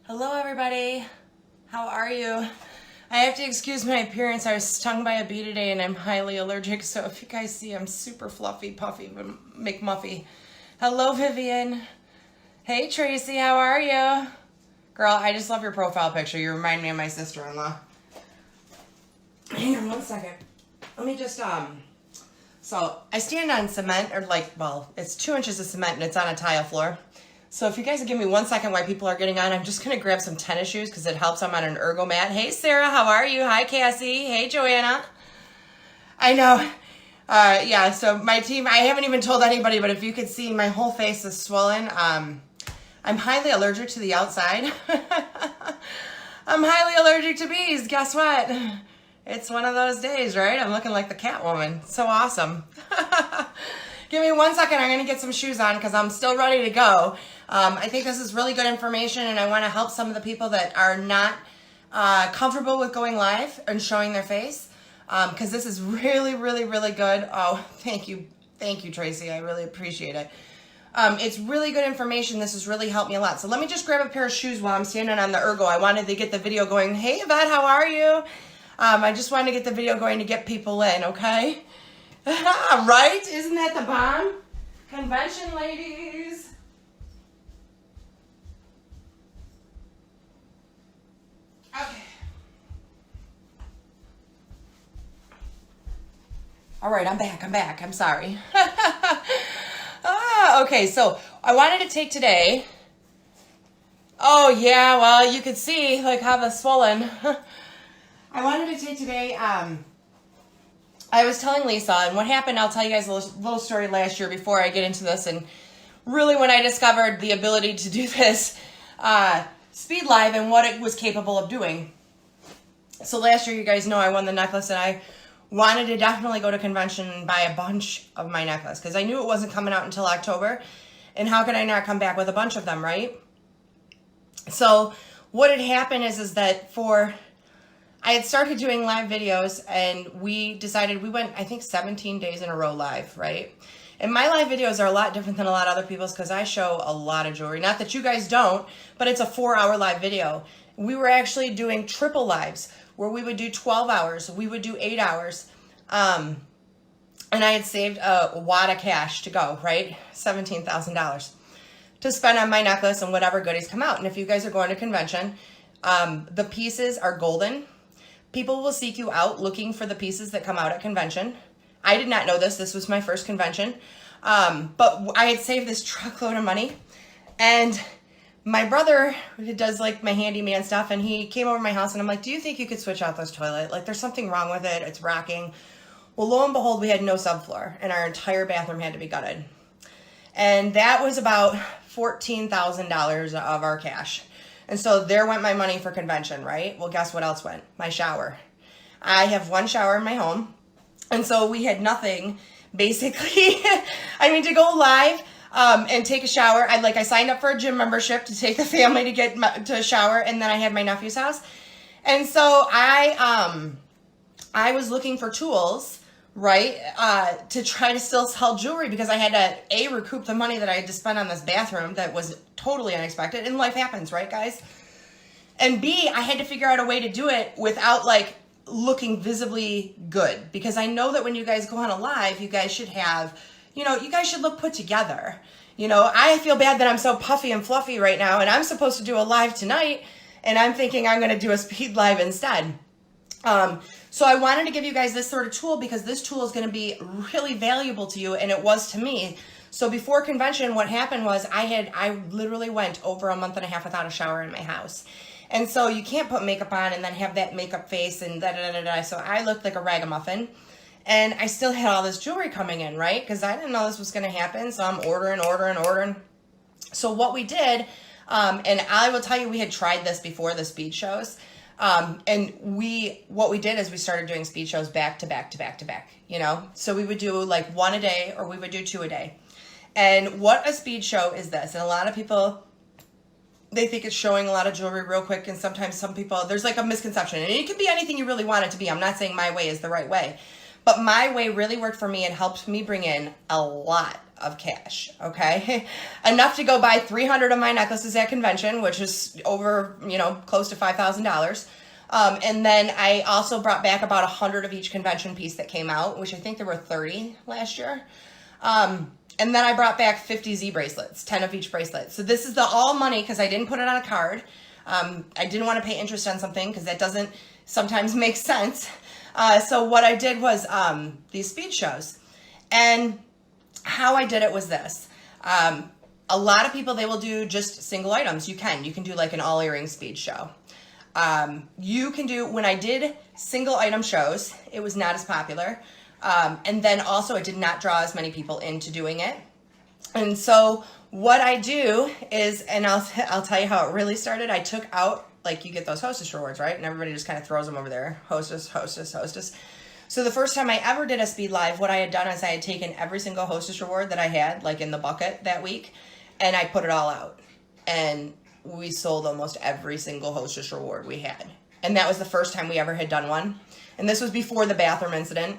Hello everybody, how are you? I have to excuse my appearance. I was stung by a bee today and I'm highly allergic, so if you guys see I'm super fluffy, puffy, McMuffy. Hello Vivian. Hey Tracy, how are you? Girl, I just love your profile picture. You remind me of my sister-in-law. Hang on one second. Let me just, so I stand on cement, or it's 2 inches of cement and it's on a tile floor. So if you guys will give me 1 second while people are getting on, I'm just going to grab some tennis shoes because it helps. I'm on an ergo mat. Hey, Sarah, how are you? Hi, Cassie. Hey, Joanna. I know. Yeah, so my team, I haven't even told anybody, but if you could see, my whole face is swollen. I'm highly allergic to the outside. I'm highly allergic to bees. Guess what? It's one of those days, right? I'm looking like the Catwoman. So awesome. Give me 1 second. I'm going to get some shoes on because I'm still ready to go. I think this is really good information, and I want to help some of the people that are not comfortable with going live and showing their face, because this is really, really, really good. Oh, thank you. Thank you, Tracy. I really appreciate it. It's really good information. This has really helped me a lot. So let me just grab a pair of shoes while I'm standing on the ergo. I wanted to get the video going. Hey, Yvette, how are you? I just wanted to get the video going to get people in, okay? Right? Isn't that the bomb? Convention ladies. Okay. All right, I'm back. I'm sorry. Okay, so I wanted to take today. Oh, yeah, well, you could see, like, how the swollen. I wanted to take today, I was telling Lisa, and what happened, I'll tell you guys a little story last year before I get into this, and really when I discovered the ability to do this speed live and what it was capable of doing. So last year, you guys know I won the necklace, and I wanted to definitely go to convention and buy a bunch of my necklace, because I knew it wasn't coming out until October, and how could I not come back with a bunch of them, right? So what had happened is that I had started doing live videos, and we decided, we went, I think, 17 days in a row live, right? And my live videos are a lot different than a lot of other people's because I show a lot of jewelry. Not that you guys don't, but it's a 4-hour live video. We were actually doing triple lives where we would do 12 hours. We would do 8 hours. And I had saved a wad of cash to go, right? $17,000 to spend on my necklace and whatever goodies come out. And if you guys are going to convention, the pieces are golden. People will seek you out looking for the pieces that come out at convention. I did not know this. This was my first convention. But I had saved this truckload of money. And my brother does like my handyman stuff. And he came over to my house and I'm like, do you think you could switch out this toilet? Like there's something wrong with it. It's rocking. Well, lo and behold, we had no subfloor and our entire bathroom had to be gutted. And that was about $14,000 of our cash. And so there went my money for convention, right? Well, guess what else went? My shower. I have one shower in my home. And so we had nothing, basically. I mean, to go live and take a shower. I signed up for a gym membership to take the family to get to a shower. And then I had my nephew's house. And so I was looking for tools, right, to try to still sell jewelry because I had to, A, recoup the money that I had to spend on this bathroom that was totally unexpected. And life happens, right, guys? And B, I had to figure out a way to do it without, looking visibly good. Because I know that when you guys go on a live, you guys should have, you guys should look put together. I feel bad that I'm so puffy and fluffy right now, and I'm supposed to do a live tonight, and I'm thinking I'm going to do a speed live instead. So I wanted to give you guys this sort of tool because this tool is going to be really valuable to you, and it was to me. So before convention, what happened was I literally went over a month and a half without a shower in my house. And so you can't put makeup on and then have that makeup face and da-da-da-da-da. So I looked like a ragamuffin, and I still had all this jewelry coming in, right? Because I didn't know this was going to happen, so I'm ordering. So what we did, and I will tell you, we had tried this before the speed shows. And what we did is we started doing speed shows back to back. So we would do one a day or we would do 2 a day. And what a speed show is this? And a lot of people, they think it's showing a lot of jewelry real quick. And sometimes some people, there's a misconception, and it can be anything you really want it to be. I'm not saying my way is the right way, But my way really worked for me and helped me bring in a lot of cash, okay? Enough to go buy 300 of my necklaces at convention, which is over, close to $5,000. And then I also brought back about 100 of each convention piece that came out, which I think there were 30 last year. And then I brought back 50 Z bracelets, 10 of each bracelet. So this is the all money because I didn't put it on a card. I didn't want to pay interest on something because that doesn't sometimes make sense. So what I did was these speed shows. And how I did it was this. A lot of people, they will do just single items. You can do like an all earring speed show. You can do, when I did single item shows, it was not as popular. And then also it did not draw as many people into doing it. And so what I do is, and I'll tell you how it really started. I took out, like you get those Hostess Rewards, right? And everybody just kind of throws them over there. Hostess, Hostess, Hostess. So the first time I ever did a speed live, what I had done is I had taken every single Hostess Reward that I had, like in the bucket that week, and I put it all out. And we sold almost every single Hostess Reward we had. And that was the first time we ever had done one. And this was before the bathroom incident.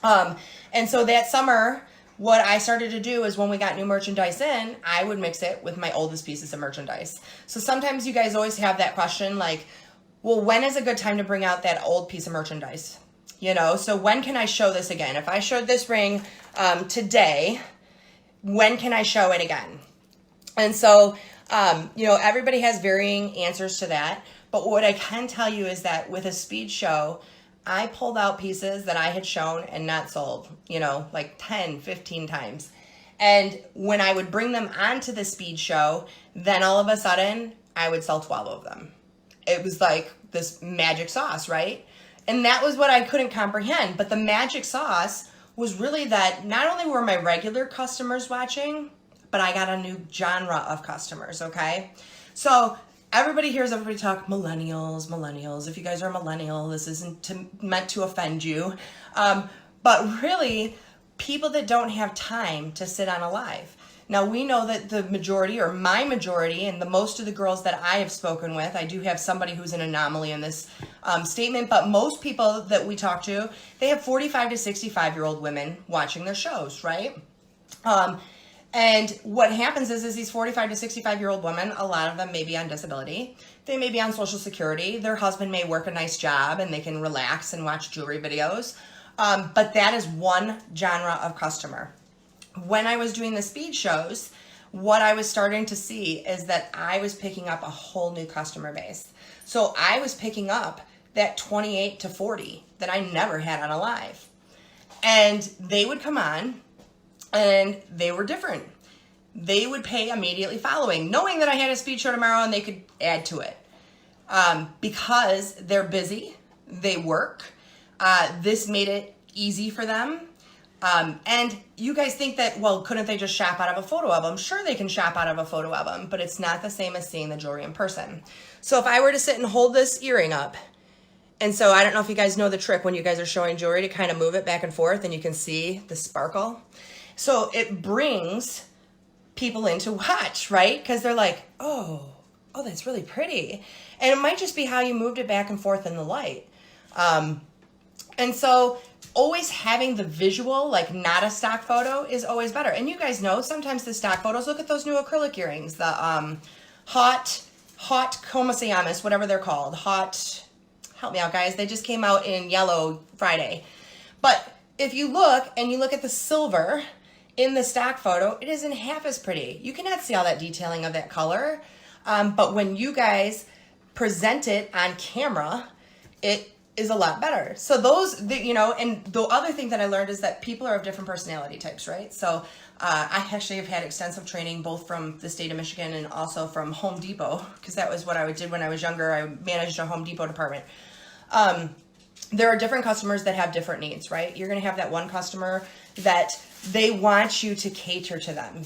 And so that summer, what I started to do is when we got new merchandise in, I would mix it with my oldest pieces of merchandise. So sometimes you guys always have that question like, well, when is a good time to bring out that old piece of merchandise? So when can I show this again? If I showed this ring today, when can I show it again? And so, everybody has varying answers to that. But what I can tell you is that with a speed show, I pulled out pieces that I had shown and not sold, like 10, 15 times. And when I would bring them onto the speed show, then all of a sudden I would sell 12 of them. It was like this magic sauce, right? And that was what I couldn't comprehend. But the magic sauce was really that not only were my regular customers watching, but I got a new genre of customers, okay? So everybody hears everybody talk millennials. If you guys are a millennial, this isn't meant to offend you. But really, people that don't have time to sit on a live. Now, we know that the majority, or my majority, and the most of the girls that I have spoken with, I do have somebody who's an anomaly in this statement, but most people that we talk to, they have 45 to 65-year-old women watching their shows, right? And what happens is these 45 to 65-year-old women, a lot of them may be on disability. They may be on Social Security. Their husband may work a nice job and they can relax and watch jewelry videos. But that is one genre of customer. When I was doing the speed shows, what I was starting to see is that I was picking up a whole new customer base. So I was picking up that 28 to 40 that I never had on a live. And they would come on and they were different. They would pay immediately following, knowing that I had a speed show tomorrow and they could add to it. Because they're busy, they work. This made it easy for them. And you guys think that, well, couldn't they just shop out of a photo album? Sure, they can shop out of a photo album, but it's not the same as seeing the jewelry in person. So if I were to sit and hold this earring up, and so I don't know if you guys know the trick when you guys are showing jewelry to kind of move it back and forth and you can see the sparkle. So it brings people in to watch, right? Because they're like, oh, that's really pretty. And it might just be how you moved it back and forth in the light. And so always having the visual, like not a stock photo, is always better. And you guys know sometimes the stock photos, look at those new acrylic earrings, the hot Como se llamas, whatever they're called. Hot, help me out guys, they just came out in yellow Friday. But if you look and you look at the silver in the stock photo, it isn't half as pretty. You cannot see all that detailing of that color. But when you guys present it on camera, it is a lot better. So those, and the other thing that I learned is that people are of different personality types, right? So I actually have had extensive training both from the state of Michigan and also from Home Depot, because that was what I did when I was younger. I managed a Home Depot department. There are different customers that have different needs, right? You're going to have that one customer that they want you to cater to them,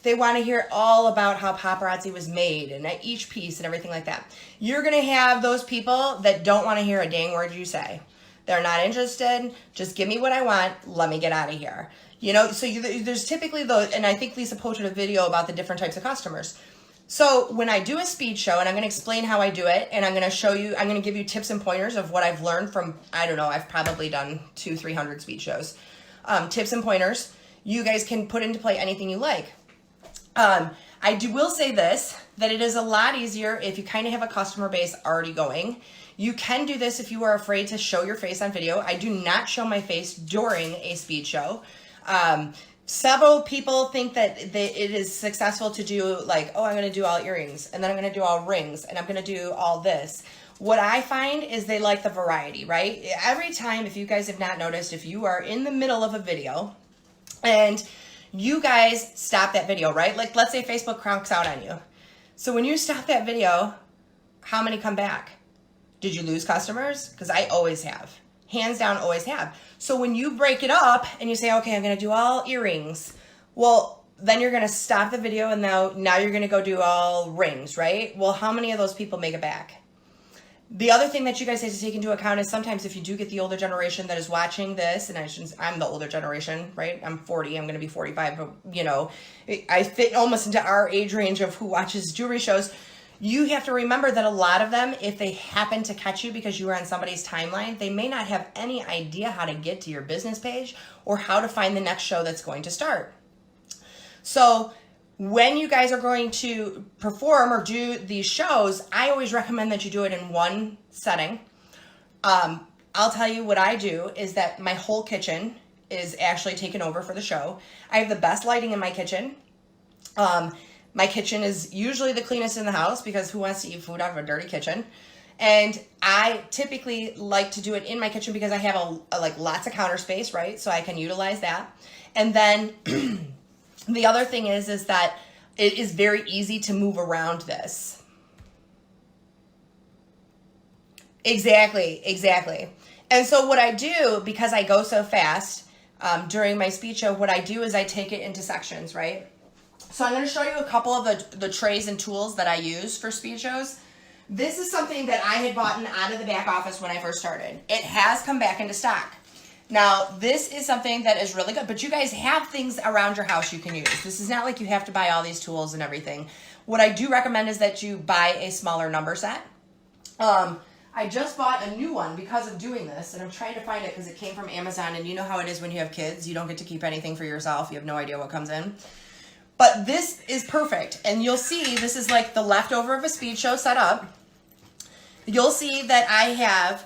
They want to hear all about how Paparazzi was made and each piece and everything like that. You're going to have those people that don't want to hear a dang word you say. They're not interested. Just give me what I want. Let me get out of here. So there's typically those, and I think Lisa posted a video about the different types of customers. So when I do a speed show, and I'm going to explain how I do it, and I'm going to show you, I'm going to give you tips and pointers of what I've learned from, I don't know, I've probably done 200-300 speed shows. Tips and pointers. You guys can put into play anything you like. Will say this, that it is a lot easier if you kind of have a customer base already going. You can do this if you are afraid to show your face on video. I do not show my face during a speed show. Several people think that it is successful to do like, oh, I'm going to do all earrings, and then I'm going to do all rings, and I'm going to do all this. What I find is they like the variety, right? Every time, if you guys have not noticed, if you are in the middle of a video and you guys stop that video, right? Like, let's say Facebook cranks out on you. So when you stop that video, how many come back? Did you lose customers? Because I always have. Hands down, always have. So when you break it up and you say, okay, I'm going to do all earrings, well, then you're going to stop the video, and now you're going to go do all rings, right? Well, how many of those people make it back? The other thing that you guys have to take into account is sometimes if you do get the older generation that is watching this, and I'm the older generation, right? I'm 40, I'm going to be 45, but you know, I fit almost into our age range of who watches jewelry shows. You have to remember that a lot of them, if they happen to catch you because you were on somebody's timeline, they may not have any idea how to get to your business page or how to find the next show that's going to start. So when you guys are going to perform or do these shows, I always recommend that you do it in one setting. I'll tell you what I do is that my whole kitchen is actually taken over for the show. I have the best lighting in my kitchen. My kitchen is usually the cleanest in the house because who wants to eat food out of a dirty kitchen? And I typically like to do it in my kitchen because I have like lots of counter space, right? So I can utilize that. And then the other thing is that it is very easy to move around this. Exactly. And so what I do, because I go so fast during my speed show, what I do is I take it into sections, right? So I'm going to show you a couple of the trays and tools that I use for speed shows. This is something that I had bought out of the back office when I first started. It has come back into stock. Now, this is something that is really good, but you guys have things around your house you can use. This is not like you have to buy all these tools and everything. What I do recommend is that you buy a smaller number set. I just bought a new one because of doing this, and I'm trying to find it because it came from Amazon, and you know how it is when you have kids. You don't get to keep anything for yourself. You have no idea what comes in. But this is perfect, and you'll see this is like the leftover of a speed show set up. You'll see that I have,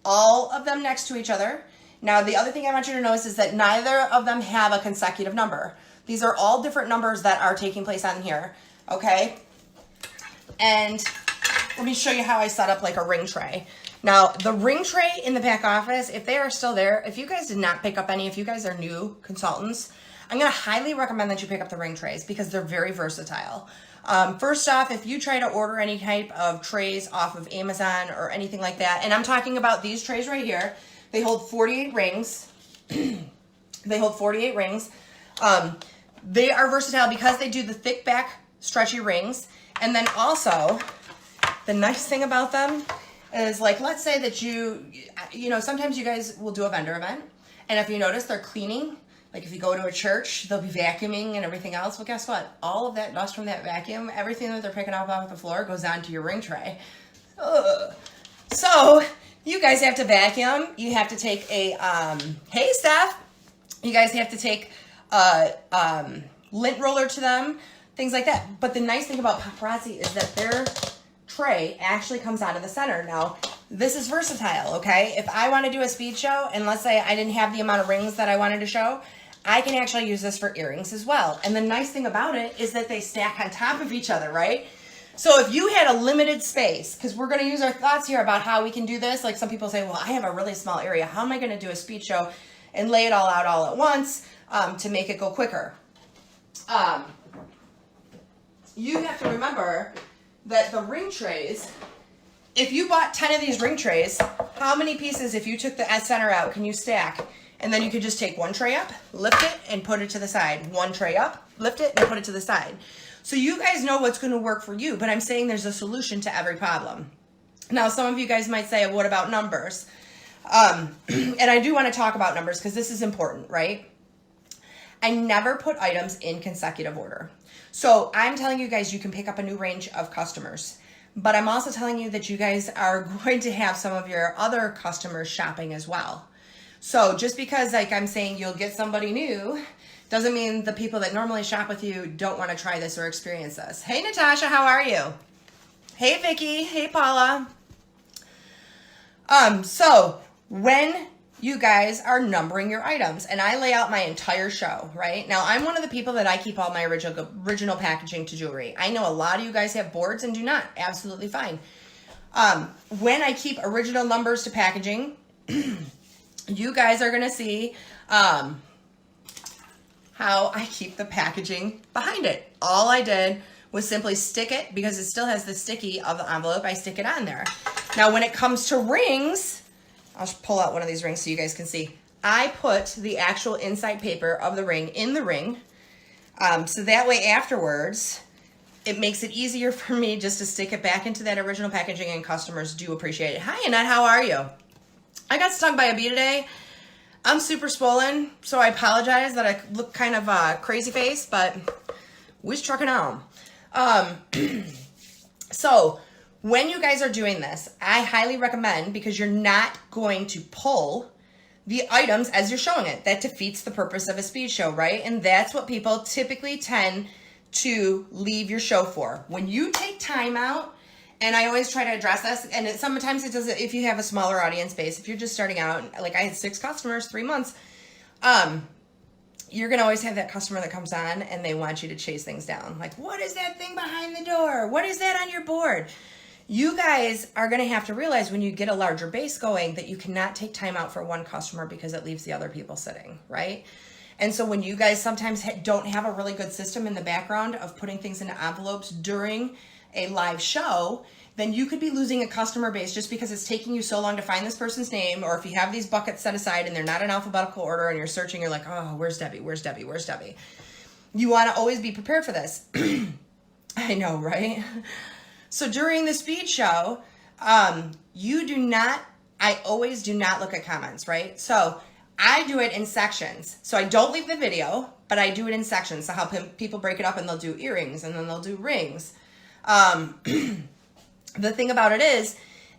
all of them next to each other. Now, the other thing I want you to notice is that neither of them have a consecutive number. These are all different numbers that are taking place on here, okay? And let me show you how I set up like a ring tray. Now, the ring tray in the back office, if they are still there, if you guys did not pick up any, if you guys are new consultants, I'm going to highly recommend that you pick up the ring trays because they're very versatile. First off, if you try to order any type of trays off of Amazon or anything like that, and I'm talking about these trays right here, they hold 48 rings. They hold 48 rings. They are versatile because they do the thick back stretchy rings. And then also, the nice thing about them is, like, let's say that sometimes you guys will do a vendor event, and if you notice they're cleaning, like if you go to a church, they'll be vacuuming and everything else. Well, guess what? All of that dust from that vacuum, everything that they're picking up off the floor goes onto your ring tray. Ugh. So you guys have to vacuum. You have to take a, hey Steph, you guys have to take a lint roller to them, things like that. But the nice thing about Paparazzi is that their tray actually comes out of the center. Now, this is versatile, okay? If I want to do a speed show, and let's say I didn't have the amount of rings that I wanted to show, I can actually use this for earrings as well. And the nice thing about it is that they stack on top of each other, right? So if you had a limited space, because we're going to use our thoughts here about how we can do this. Like some people say, well, I have a really small area. How am I going to do a speed show and lay it all out all at once to make it go quicker? You have to remember that the ring trays, if you bought 10 of these ring trays, how many pieces, if you took the center out, can you stack? And then you could just take one tray up, lift it, and put it to the side. One tray up, lift it, and put it to the side. So you guys know what's going to work for you, but I'm saying there's a solution to every problem. Now, some of you guys might say, what about numbers? And I do want to talk about numbers because this is important, right? I never put items in consecutive order. So I'm telling you guys, you can pick up a new range of customers, but I'm also telling you that you guys are going to have some of your other customers shopping as well. So just because like I'm saying you'll get somebody new doesn't mean the people that normally shop with you don't want to try this or experience this. Hey Natasha, how are you? Hey Vicky, hey Paula. So when you guys are numbering your items, and I lay out my entire show, right? Now, I'm one of the people that I keep all my original packaging to jewelry. I know a lot of you guys have boards and do not. Absolutely fine. When I keep original numbers to packaging, you guys are going to see how I keep the packaging behind it. All I did was simply stick it, because it still has the sticky of the envelope, I stick it on there. Now, when it comes to rings, I'll just pull out one of these rings so you guys can see. I put the actual inside paper of the ring in the ring. So that way afterwards, it makes it easier for me just to stick it back into that original packaging, and customers do appreciate it. Hi, Annette, how are you? I got stung by a bee today. I'm super swollen, so I apologize that I look kind of crazy face, but we're trucking on. So when you guys are doing this, I highly recommend, because you're not going to pull the items as you're showing it. That defeats the purpose of a speed show, right? And that's what people typically tend to leave your show for. When you take time out, and I always try to address this, and sometimes it does, if you have a smaller audience base, if you're just starting out, like I had 6 customers, 3 months, you're going to always have that customer that comes on and they want you to chase things down. Like, what is that thing behind the door? What is that on your board? You guys are going to have to realize when you get a larger base going that you cannot take time out for one customer, because it leaves the other people sitting, right? And so when you guys sometimes don't have a really good system in the background of putting things into envelopes during a live show, then you could be losing a customer base just because it's taking you so long to find this person's name. Or if you have these buckets set aside and they're not in alphabetical order and you're searching, you're like, oh, where's Debbie? Where's Debbie? Where's Debbie? You want to always be prepared for this. I know, right? So during the speed show, I always do not look at comments, right? So I do it in sections. So I don't leave the video, but I do it in sections. So how people break it up, and they'll do earrings and then they'll do rings. The thing about it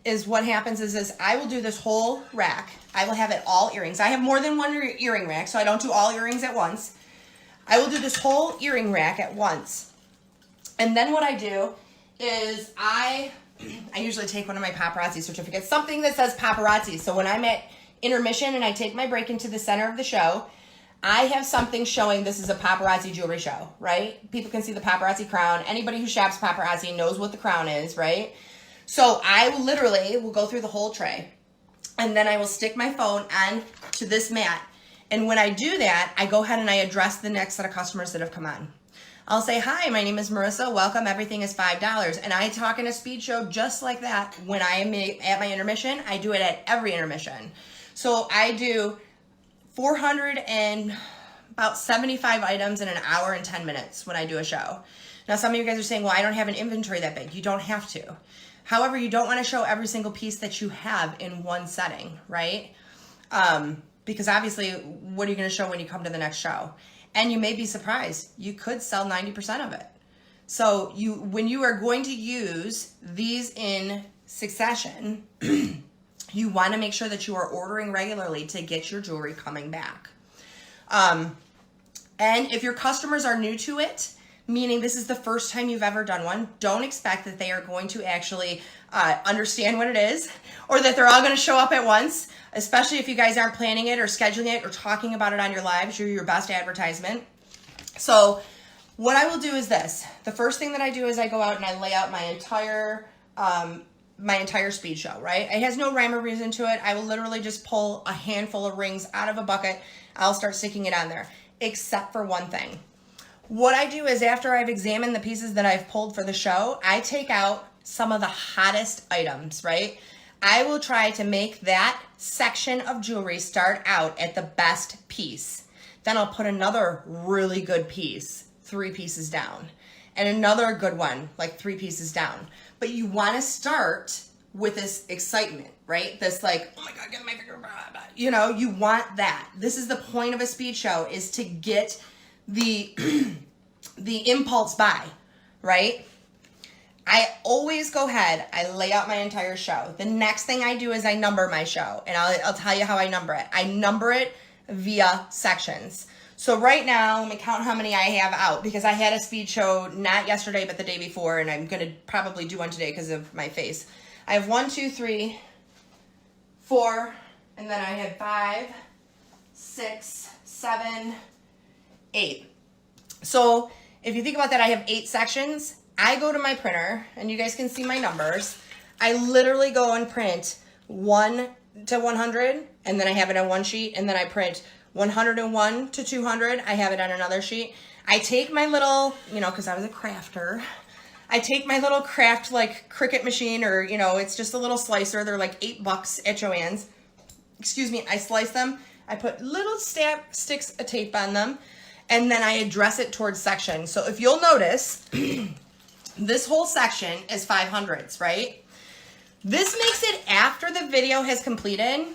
is what happens is I will do this whole rack. I will have it all earrings. I have more than one earring rack, so I don't do all earrings at once. I will do this whole earring rack at once. And then what I do is I usually take one of my Paparazzi certificates, something that says Paparazzi. So when I'm at intermission and I take my break into the center of the show, I have something showing this is a Paparazzi jewelry show, right? People can see the Paparazzi crown. Anybody who shops Paparazzi knows what the crown is, right? So I literally will go through the whole tray, and then I will stick my phone on to this mat. And when I do that, I go ahead and I address the next set of customers that have come on. I'll say, hi, my name is Marissa. Welcome. Everything is $5. And I talk in a speed show just like that. When I am at my intermission, I do it at every intermission. So I do 475 items in an hour and 10 minutes when I do a show. Now, some of you guys are saying, well, I don't have an inventory that big. You don't have to. However, you don't want to show every single piece that you have in one setting, right? Because obviously, what are you going to show when you come to the next show? And you may be surprised. You could sell 90% of it. So when you are going to use these in succession, you want to make sure that you are ordering regularly to get your jewelry coming back. And if your customers are new to it, meaning this is the first time you've ever done one, don't expect that they are going to actually understand what it is, or that they're all going to show up at once, especially if you guys aren't planning it or scheduling it or talking about it on your lives. You're your best advertisement. So what I will do is this. The first thing that I do is I go out and I lay out my entire speed show, right? It has no rhyme or reason to it. I will literally just pull a handful of rings out of a bucket. I'll start sticking it on there, except for one thing. What I do is after I've examined the pieces that I've pulled for the show, I take out some of the hottest items, right? I will try to make that section of jewelry start out at the best piece. Then I'll put another really good piece 3 pieces down, and another good one like 3 pieces down. But you want to start with this excitement, right? This like, oh my God, get my finger, blah, blah. You know, you want that. This is the point of a speed show, is to get the, the impulse buy, right? I always go ahead, I lay out my entire show. The next thing I do is I number my show, and I'll tell you how I number it. I number it via sections. So right now, let me count how many I have out, because I had a speed show not yesterday, but the day before, and I'm going to probably do one today because of my face. I have 1, 2, 3, 4, and then I have 5, 6, 7, 8. So if you think about that, I have 8 sections. I go to my printer, and you guys can see my numbers. I literally go and print 1 to 100, and then I have it on one sheet, and then I print 101 to 200. I have it on another sheet. I take my little, you know, because I was a crafter, I take my little craft like Cricut machine, or, you know, it's just a little slicer. They're like $8 at Joann's. Excuse me. I slice them. I put little sticks of tape on them, and then I address it towards section. So if you'll notice, this whole section is 500s, right? This makes it, after the video has completed,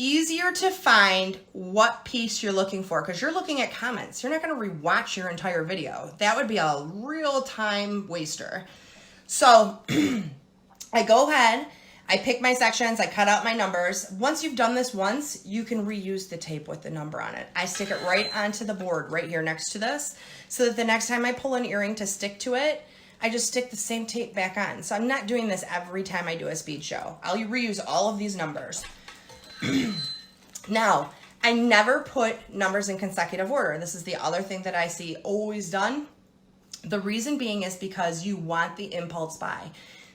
easier to find what piece you're looking for, because you're looking at comments. You're not going to rewatch your entire video. That would be a real time waster. So I go ahead, I pick my sections, I cut out my numbers. Once you've done this once, you can reuse the tape with the number on it. I stick it right onto the board right here next to this, so that the next time I pull an earring to stick to it, I just stick the same tape back on. So I'm not doing this every time I do a speed show. I'll reuse all of these numbers. Now, I never put numbers in consecutive order. This is the other thing that I see always done. The reason being is because you want the impulse buy.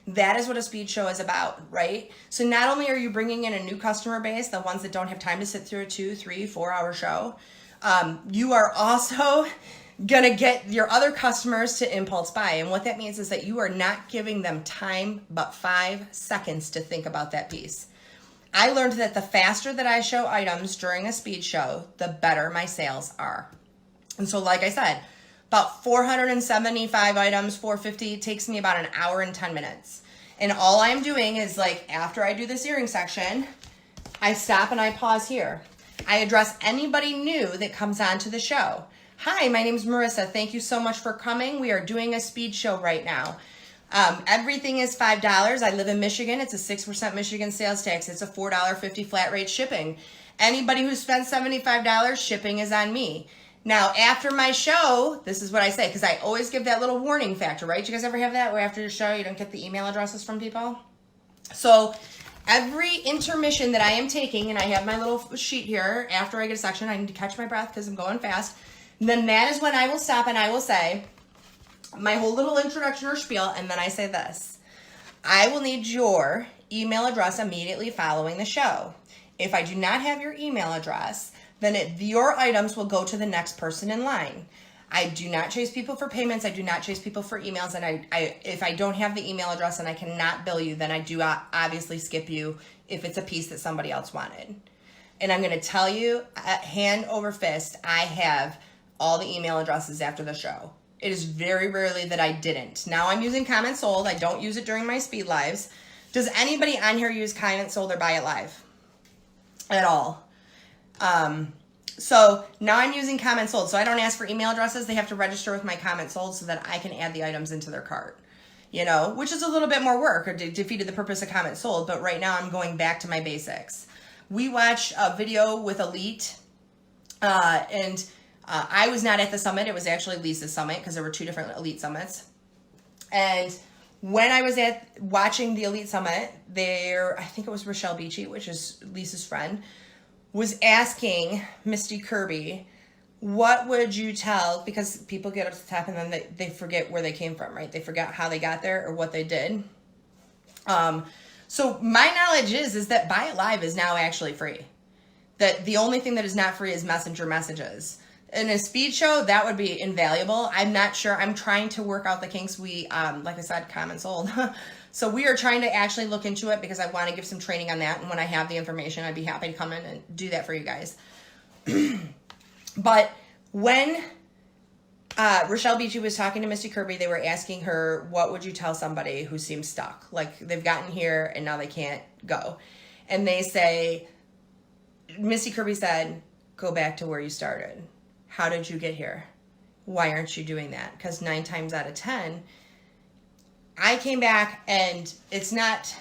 That is what a speed show is about, right? So not only are you bringing in a new customer base, the ones that don't have time to sit through a 2, 3, 4 hour show, you are also gonna get your other customers to impulse buy. And what that means is that you are not giving them time but 5 seconds to think about that piece. I learned that the faster that I show items during a speed show, the better my sales are. And so like I said, about 475 items, 450, takes me about an hour and 10 minutes. And all I'm doing is, like, after I do this earring section, I stop and I pause here. I address anybody new that comes onto the show. Hi, my name's Marissa. Thank you so much for coming. We are doing a speed show right now. Everything is $5. I live in Michigan. It's a 6% Michigan sales tax. It's a $4.50 flat rate shipping. Anybody who spends $75, shipping is on me. Now, after my show, this is what I say, because I always give that little warning factor, right? You guys ever have that where after your show you don't get the email addresses from people? So every intermission that I am taking, and I have my little sheet here, after I get a section, I need to catch my breath because I'm going fast. And then that is when I will stop and I will say my whole little introduction or spiel, and then I say this. I will need your email address immediately following the show. If I do not have your email address, then your items will go to the next person in line. I do not chase people for payments. I do not chase people for emails. And if I don't have the email address and I cannot bill you, then I do obviously skip you if it's a piece that somebody else wanted. And I'm going to tell you, hand over fist, I have all the email addresses after the show. It is very rarely that I didn't. Now I'm using comment sold. I don't use it during my speed lives. Does anybody on here use comment sold or buy it live? At all? So now I'm using comment sold. So I don't ask for email addresses. They have to register with my comment sold so that I can add the items into their cart, you know, which is a little bit more work, or defeated the purpose of comment sold. But right now I'm going back to my basics. We watched a video with Elite, and I was not at the summit. It was actually Lisa's summit because there were 2 different Elite summits. And when I was watching the Elite summit, I think it was Rochelle Beachy, which is Lisa's friend, was asking Misty Kirby, what would you tell, because people get up to the top and then they forget where they came from, right? They forget how they got there or what they did. So my knowledge is that Buy It Live is now actually free. That the only thing that is not free is messenger messages. In a speed show, that would be invaluable. I'm not sure. I'm trying to work out the kinks. We, like I said, comment sold. So we are trying to actually look into it because I want to give some training on that. And when I have the information, I'd be happy to come in and do that for you guys. But when Rochelle Beachy was talking to Misty Kirby. They were asking her, what would you tell somebody who seems stuck? Like they've gotten here and now they can't go. And they say, Misty Kirby said, go back to where you started. How did you get here? Why aren't you doing that? Because 9 times out of 10, I came back and it's not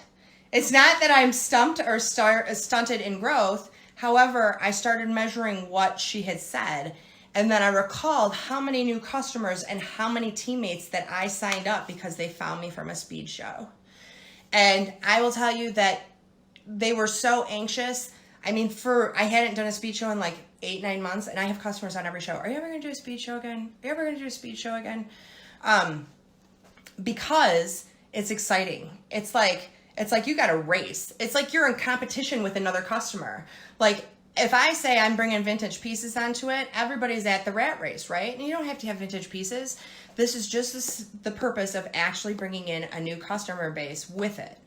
that I'm stumped or stunted in growth. However, I started measuring what she had said. And then I recalled how many new customers and how many teammates that I signed up because they found me from a speed show. And I will tell you that they were so anxious. I mean, I hadn't done a speed show in like 8-9 months, and I have customers on every show. Are you ever going to do a speed show again? Are you ever going to do a speed show again? Because it's exciting. It's like you got to race. It's like you're in competition with another customer. Like, if I say I'm bringing vintage pieces onto it, everybody's at the rat race, right? And you don't have to have vintage pieces. This is just the purpose of actually bringing in a new customer base with it.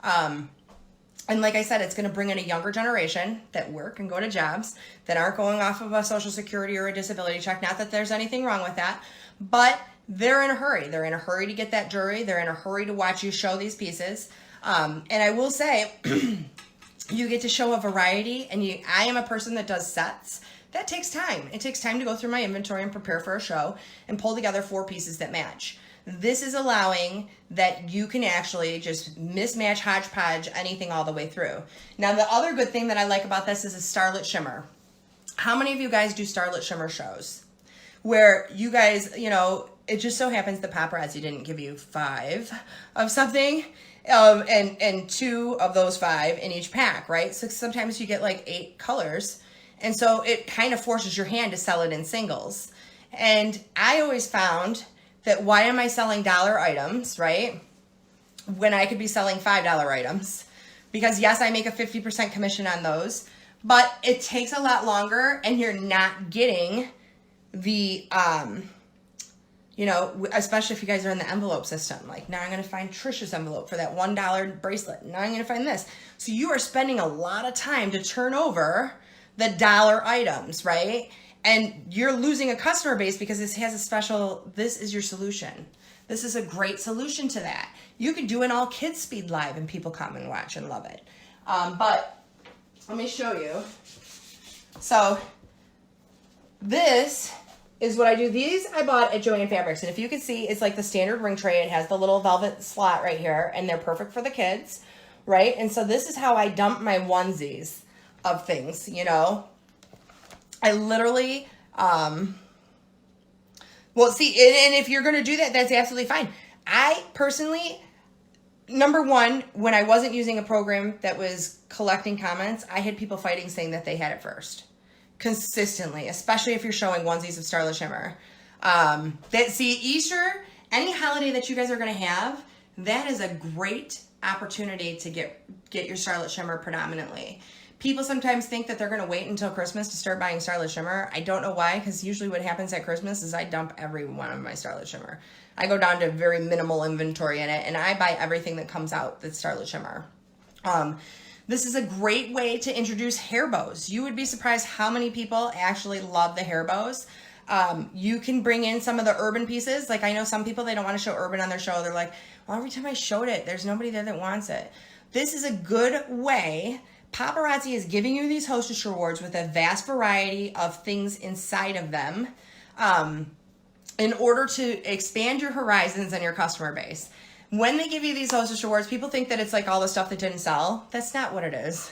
And like I said, it's going to bring in a younger generation that work and go to jobs that aren't going off of a Social Security or a disability check. Not that there's anything wrong with that, but they're in a hurry. They're in a hurry to get that jewelry. They're in a hurry to watch you show these pieces. And I will say, you get to show a variety, and I am a person that does sets. That takes time. It takes time to go through my inventory and prepare for a show and pull together 4 pieces that match. This is allowing that you can actually just mismatch, hodgepodge, anything all the way through. Now, the other good thing that I like about this is a starlit shimmer. How many of you guys do starlit shimmer shows? Where you guys, it just so happens the Paparazzi didn't give you 5 of something. And 2 of those 5 in each pack, right? So sometimes you get like 8 colors. And so it kind of forces your hand to sell it in singles. And I always found that why am I selling dollar items, right? When I could be selling $5 items. Because yes, I make a 50% commission on those, but it takes a lot longer and you're not getting the, especially if you guys are in the envelope system. Like, now I'm going to find Trisha's envelope for that $1 bracelet. Now I'm going to find this. So you are spending a lot of time to turn over the dollar items, right? And you're losing a customer base because this is your solution. This is a great solution to that. You could do an all kids speed live and people come and watch and love it. But let me show you. So this is what I do. These I bought at Joann Fabrics. And if you can see, it's like the standard ring tray. It has the little velvet slot right here, and they're perfect for the kids, right? And so this is how I dump my onesies of things, I literally, and if you're going to do that, that's absolutely fine. I personally, number one, when I wasn't using a program that was collecting comments, I had people fighting saying that they had it first. Consistently, especially if you're showing onesies of Starlit Shimmer. Easter, any holiday that you guys are going to have, that is a great opportunity to get your Starlit Shimmer predominantly. People sometimes think that they're going to wait until Christmas to start buying Starlit Shimmer. I don't know why, because usually what happens at Christmas is I dump every one of my Starlit Shimmer. I go down to very minimal inventory in it, and I buy everything that comes out that's Starlit Shimmer. This is a great way to introduce hair bows. You would be surprised how many people actually love the hair bows. You can bring in some of the urban pieces. Like, I know some people, they don't want to show urban on their show. They're like, well, every time I showed it, there's nobody there that wants it. This is a good way. Paparazzi is giving you these Hostess Rewards with a vast variety of things inside of them in order to expand your horizons and your customer base. When they give you these Hostess Rewards, people think that it's like all the stuff that didn't sell. That's not what it is.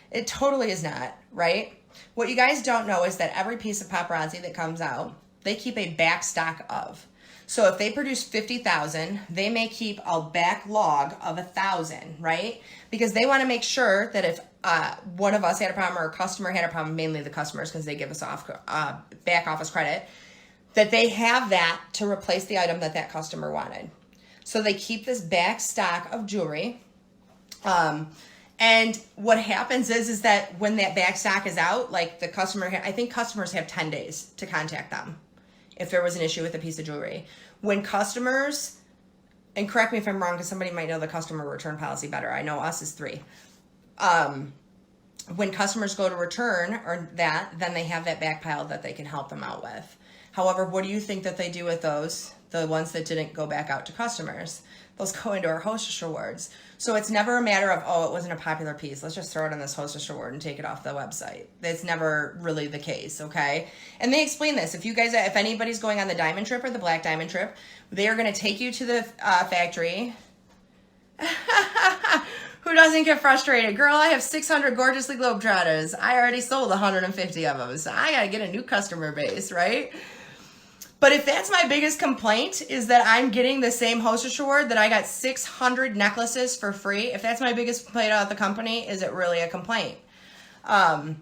It totally is not, right? What you guys don't know is that every piece of Paparazzi that comes out, they keep a back stock of. So if they produce 50,000, they may keep a backlog of 1,000, right? Because they want to make sure that if one of us had a problem or a customer had a problem, mainly the customers because they give us back office credit, that they have that to replace the item that customer wanted. So they keep this back stock of jewelry. And what happens is that when that back stock is out, like the customer, I think customers have 10 days to contact them if there was an issue with a piece of jewelry. When customers, and correct me if I'm wrong because somebody might know the customer return policy better. I know us is 3. When customers go to return then they have that back pile that they can help them out with. However, what do you think that they do with those? The ones that didn't go back out to customers. Those go into our Hostess Rewards. So it's never a matter of, oh, it wasn't a popular piece, let's just throw it on this Hostess Reward and take it off the website. That's never really the case, okay? And they explain this. If anybody's going on the diamond trip or the black diamond trip, they are going to take you to the factory. Who doesn't get frustrated? Girl, I have 600 gorgeously Globetrotters. I already sold 150 of them, so I got to get a new customer base, right? But if that's my biggest complaint, is that I'm getting the same Hostess Reward that I got 600 necklaces for free, if that's my biggest complaint about the company, is it really a complaint? And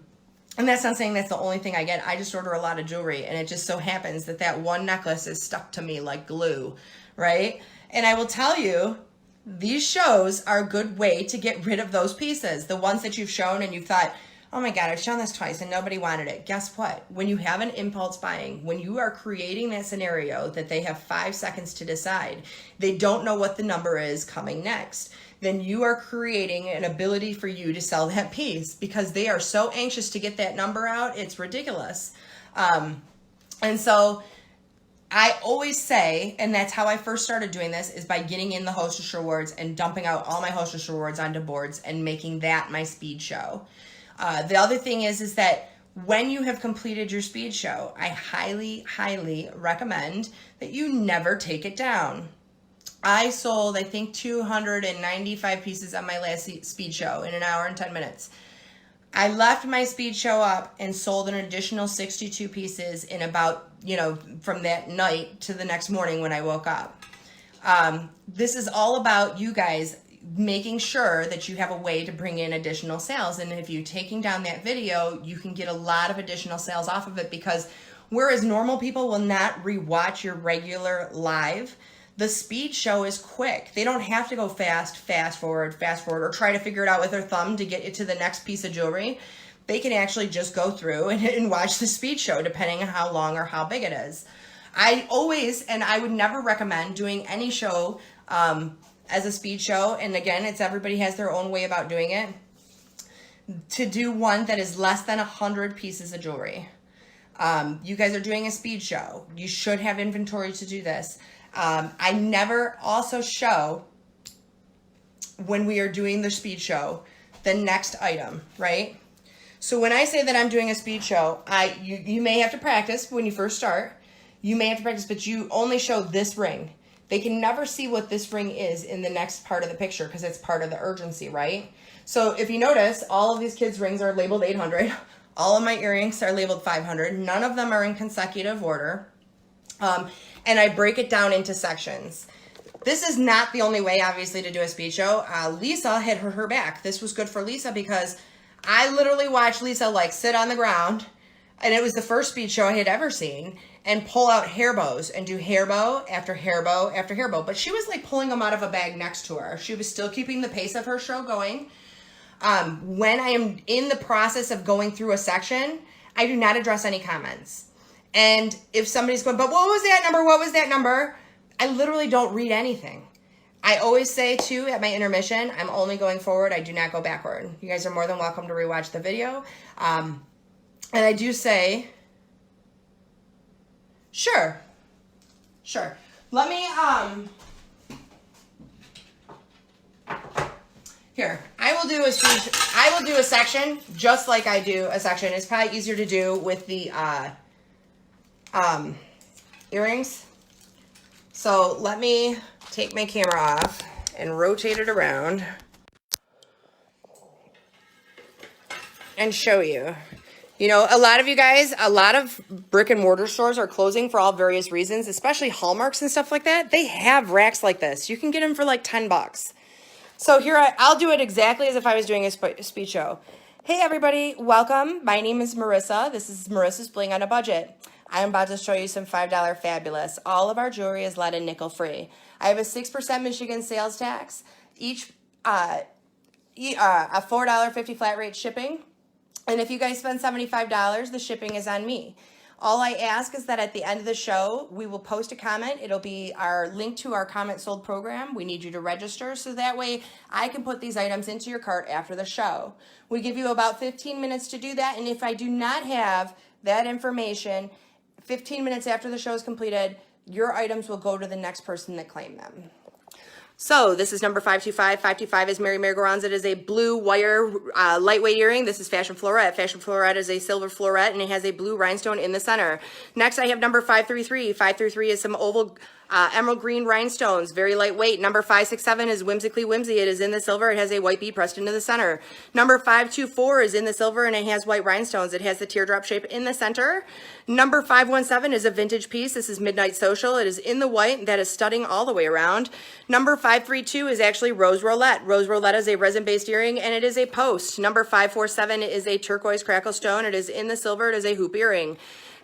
that's not saying that's the only thing I get. I just order a lot of jewelry, and it just so happens that that one necklace is stuck to me like glue, right? And I will tell you, these shows are a good way to get rid of those pieces. The ones that you've shown and you've thought, oh my God, I've shown this twice and nobody wanted it. Guess what? When you have an impulse buying, when you are creating that scenario that they have 5 seconds to decide, they don't know what the number is coming next, then you are creating an ability for you to sell that piece because they are so anxious to get that number out. It's ridiculous. And so I always say, and that's how I first started doing this, is by getting in the Hostess Rewards and dumping out all my Hostess Rewards onto boards and making that my speed show. The other thing is that when you have completed your speed show, I highly, highly recommend that you never take it down. I sold, I think, 295 pieces on my last speed show in 1 hour and 10 minutes. I left my speed show up and sold an additional 62 pieces in about, from that night to the next morning when I woke up. This is all about you guys making sure that you have a way to bring in additional sales. And if you're taking down that video, you can get a lot of additional sales off of it, because whereas normal people will not rewatch your regular live, the speed show is quick. They don't have to go fast forward, or try to figure it out with their thumb to get it to the next piece of jewelry. They can actually just go through and watch the speed show, depending on how long or how big it is. I would never recommend doing any show as a speed show. And again, everybody has their own way about doing it. To do one that is less than 100 pieces of jewelry. You guys are doing a speed show. You should have inventory to do this. I never also show, when we are doing the speed show, the next item, right? So when I say that I'm doing a speed show, you may have to practice when you first start. You may have to practice, but you only show this ring. They can never see what this ring is in the next part of the picture because it's part of the urgency, right? So if you notice, all of these kids' rings are labeled 800. All of my earrings are labeled 500. None of them are in consecutive order. And I break it down into sections. This is not the only way, obviously, to do a speed show. Lisa had hurt her back. This was good for Lisa because I literally watched Lisa sit on the ground, and it was the first speed show I had ever seen, and pull out hair bows and do hair bow after hair bow after hair bow. But she was pulling them out of a bag next to her. She was still keeping the pace of her show going. When I am in the process of going through a section, I do not address any comments. And if somebody's going, but what was that number? What was that number? I literally don't read anything. I always say, too, at my intermission, I'm only going forward. I do not go backward. You guys are more than welcome to rewatch the video. And I do say, sure. Let me, here, I will do a section just like I do a section. It's probably easier to do with the, earrings. So let me take my camera off and rotate it around and show you. A lot of you guys, a lot of brick and mortar stores are closing for all various reasons, especially Hallmarks and stuff like that. They have racks like this. You can get them for $10. So here, I'll do it exactly as if I was doing a speed show. Hey everybody, welcome. My name is Marissa. This is Marissa's Bling on a Budget. I'm about to show you some $5 fabulous. All of our jewelry is lead and nickel free. I have a 6% Michigan sales tax. Each a $4.50 flat rate shipping. And if you guys spend $75, the shipping is on me. All I ask is that at the end of the show, we will post a comment. It'll be our link to our comment sold program. We need you to register so that way I can put these items into your cart after the show. We give you about 15 minutes to do that. And if I do not have that information 15 minutes after the show is completed, your items will go to the next person that claimed them. So this is number 525. 525 is Mary Merry-Go-Rounds. It is a blue wire lightweight earring. This is Fashion Floret. Fashion Floret is a silver floret, and it has a blue rhinestone in the center. Next, I have number 533. 533 is some oval emerald green rhinestones, very lightweight. Number 567 is Whimsically Whimsy. It is in the silver. It has a white bead pressed into the center. Number 524 is in the silver, and it has white rhinestones. It has the teardrop shape in the center. Number 517 is a vintage piece. This is Midnight Social. It is in the white. That is studding all the way around. Number 532 is actually Rose Roulette. Rose Roulette is a resin-based earring, and it is a post. Number 547 is a turquoise crackle stone. It is in the silver. It is a hoop earring.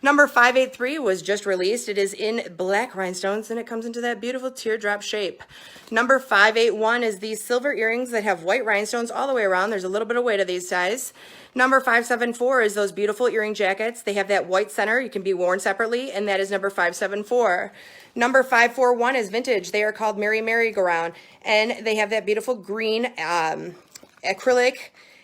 Number 583 was just released. It is in black rhinestones, and it comes into that beautiful teardrop shape. Number 581 is these silver earrings that have white rhinestones all the way around. There's a little bit of weight of these guys. Number 574 is those beautiful earring jackets. They have that white center. You can be worn separately, and that is number 574. Number 541 is vintage. They are called Mary Merry-Go-Round, and they have that beautiful green acrylic,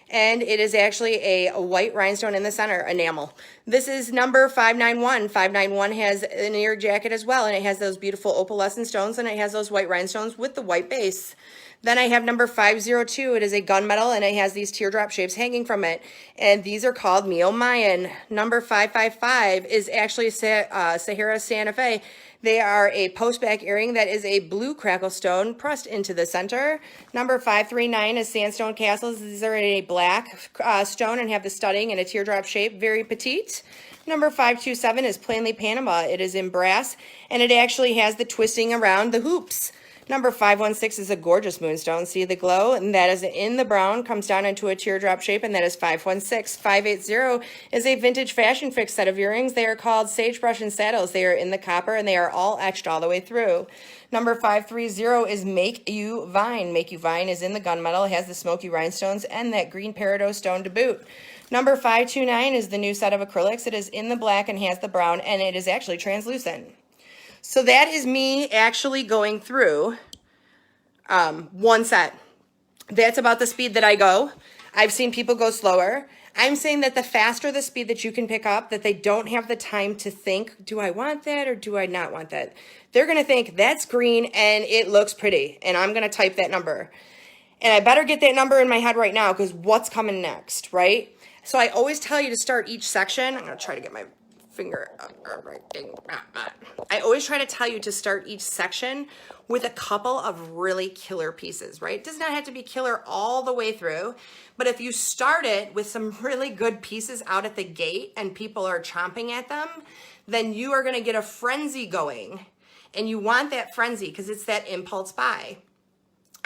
and it is actually a white rhinestone in the center, enamel. This is number 591. 591 has an ear jacket as well, and it has those beautiful opalescent stones, and it has those white rhinestones with the white base. Then I have number 502. It is a gunmetal, and it has these teardrop shapes hanging from it, and these are called Mio Mayan. Number 555 is actually Sahara Santa Fe. They are a post-back earring that is a blue crackle stone pressed into the center. Number 539 is Sandstone Castles. These are in a black stone and have the studding in a teardrop shape, very petite. Number 527 is Plainly Panama. It is in brass, and it actually has the twisting around the hoops. Number 516 is a gorgeous moonstone. See the glow? And that is in the brown, comes down into a teardrop shape, and that is 516. 580 is a vintage fashion fix set of earrings. They are called Sagebrush and Saddles. They are in the copper, and they are all etched all the way through. Number 530 is Make You Vine. Make You Vine is in the gunmetal. It has the smoky rhinestones and that green peridot stone to boot. Number 529 is the new set of acrylics. It is in the black and has the brown, and it is actually translucent. So that is me actually going through one set. That's about the speed that I go. I've seen people go slower. I'm saying that the faster the speed that you can pick up, that they don't have the time to think, do I want that or do I not want that? They're going to think, that's green and it looks pretty, and I'm going to type that number. And I better get that number in my head right now, because what's coming next, right? So I always tell you to start each section. I'm going to try to get my finger right thing. I always try to tell you to start each section with a couple of really killer pieces, right? It does not have to be killer all the way through, but if you start it with some really good pieces out at the gate and people are chomping at them, then you are going to get a frenzy going, and you want that frenzy because it's that impulse buy.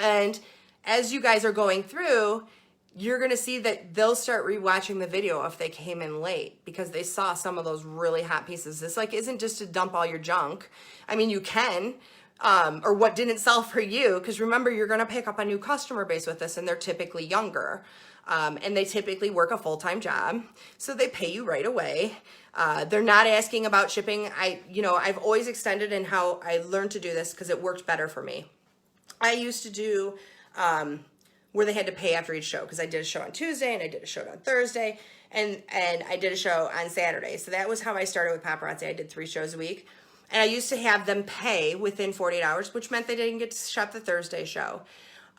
And as you guys are going through, you're going to see that they'll start rewatching the video if they came in late because they saw some of those really hot pieces. This isn't just to dump all your junk. I mean, you can, or what didn't sell for you, because remember, you're going to pick up a new customer base with this, and they're typically younger, and they typically work a full-time job, so they pay you right away. They're not asking about shipping. I've always extended in how I learned to do this because it worked better for me. I used to do where they had to pay after each show, because I did a show on Tuesday and I did a show on Thursday and I did a show on Saturday. So that was how I started with Paparazzi. I did 3 shows a week, and I used to have them pay within 48 hours, which meant they didn't get to shop the Thursday show.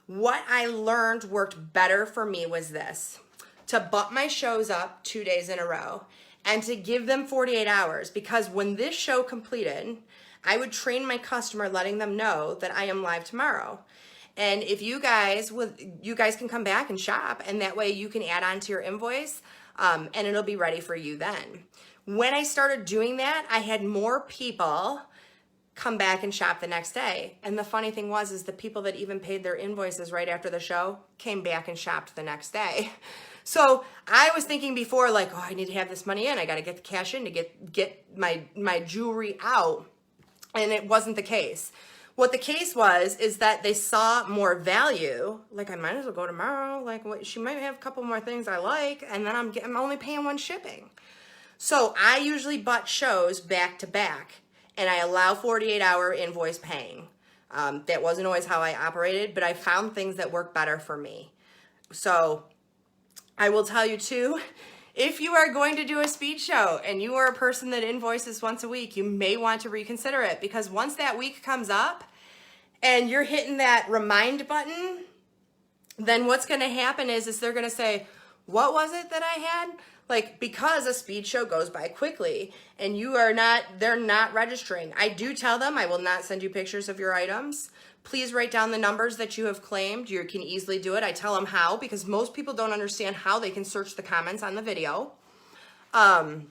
What I learned worked better for me was this: to bump my shows up 2 days in a row and to give them 48 hours, because when this show completed, I would train my customer, letting them know that I am live tomorrow. And if you guys can come back and shop, and that way you can add on to your invoice, and it'll be ready for you then. When I started doing that, I had more people come back and shop the next day. And the funny thing is the people that even paid their invoices right after the show came back and shopped the next day. So I was thinking before, I need to have this money in. I got to get the cash in to get my jewelry out. And it wasn't the case. What the case was is that they saw more value. I might as well go tomorrow. She might have a couple more things I like, and then I'm only paying 1 shipping. So I usually butt shows back to back, and I allow 48-hour invoice paying. That wasn't always how I operated, but I found things that work better for me. So I will tell you too, if you are going to do a speed show and you are a person that invoices once a week, you may want to reconsider it, because once that week comes up and you're hitting that remind button, then what's going to happen is they're going to say, what was it that I had? Like, because a speed show goes by quickly and they're not registering. I do tell them I will not send you pictures of your items. Please write down the numbers that you have claimed. You can easily do it. I tell them how, because most people don't understand how they can search the comments on the video. And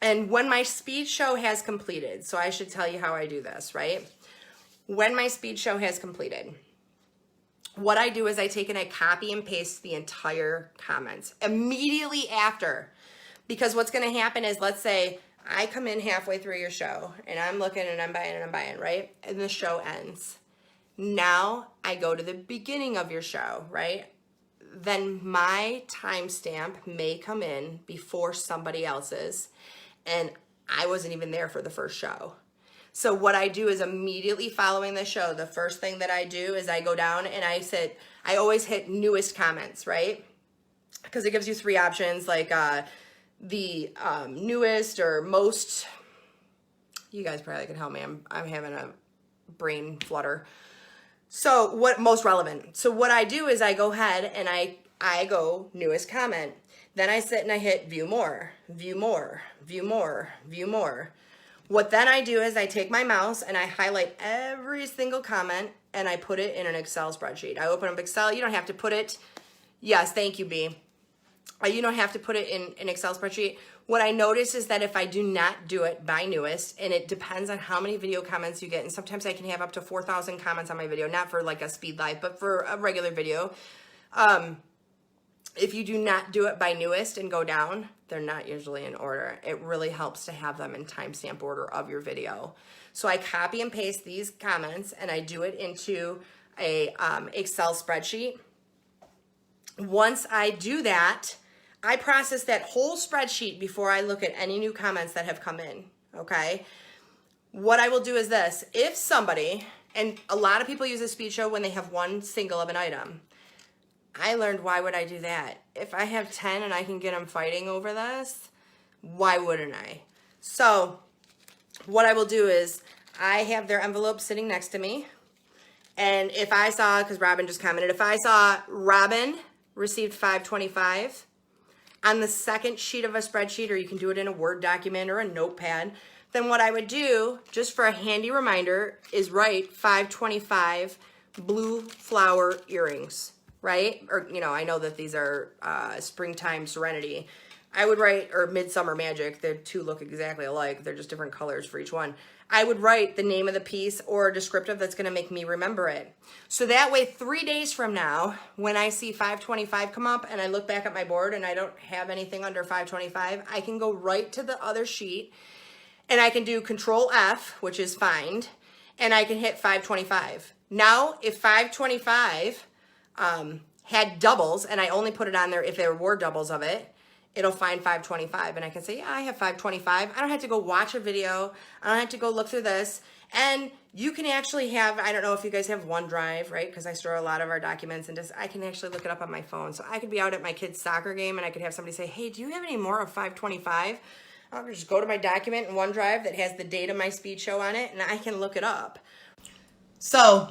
when my speed show has completed, so I should tell you how I do this, right? When my speed show has completed, what I do is I take and I copy and paste the entire comments immediately after. Because what's going to happen is, let's say I come in halfway through your show and I'm looking and I'm buying, right? And the show ends. Now I go to the beginning of your show, right? Then my timestamp may come in before somebody else's, and I wasn't even there for the first show. So what I do is, immediately following the show, the first thing that I do is I go down and I always hit newest comments, right? Because it gives you 3 options, like the newest or most. You guys probably can help me. I'm having a brain flutter. So what most relevant? So what I do is I go ahead and I go newest comment. Then I sit and I hit view more, view more, view more, view more. What then I do is I take my mouse and I highlight every single comment and I put it in an Excel spreadsheet. I open up Excel. You don't have to put it. Yes, thank you, B. You don't have to put it in an Excel spreadsheet. What I notice is that if I do not do it by newest, and it depends on how many video comments you get, and sometimes I can have up to 4,000 comments on my video, not for like a speed live, but for a regular video. If you do not do it by newest and go down, they're not usually in order. It really helps to have them in timestamp order of your video. So I copy and paste these comments and I do it into a Excel spreadsheet. Once I do that, I process that whole spreadsheet before I look at any new comments that have come in, okay? What I will do is this. If somebody, and a lot of people use a speed show when they have one single of an item. I learned, why would I do that? If I have 10 and I can get them fighting over this, why wouldn't I? So what I will do is I have their envelope sitting next to me. And if I saw, because Robin just commented, if I saw Robin received $5.25 on the second sheet of a spreadsheet, or you can do it in a Word document or a notepad, then what I would do, just for a handy reminder, is write $5.25 blue flower earrings. Right? Or, you know, I know that these are Springtime Serenity. I would write, or Midsummer Magic. The 2 look exactly alike. They're just different colors for each one. I would write the name of the piece or a descriptive that's going to make me remember it. So that way, 3 days from now, when I see $5.25 come up and I look back at my board and I don't have anything under $5.25, I can go right to the other sheet and I can do Control F, which is find, and I can hit $5.25. Now, if $5.25 had doubles, and I only put it on there if there were doubles of it, it'll find $5.25, and I can say, yeah, I have $5.25. I don't have to go watch a video. I don't have to go look through this. And you can actually have, I don't know if you guys have OneDrive, right? Because I store a lot of our documents, and I can actually look it up on my phone. So I could be out at my kid's soccer game, and I could have somebody say, hey, do you have any more of $5.25? I'll just go to my document in OneDrive that has the date of my speed show on it, and I can look it up. So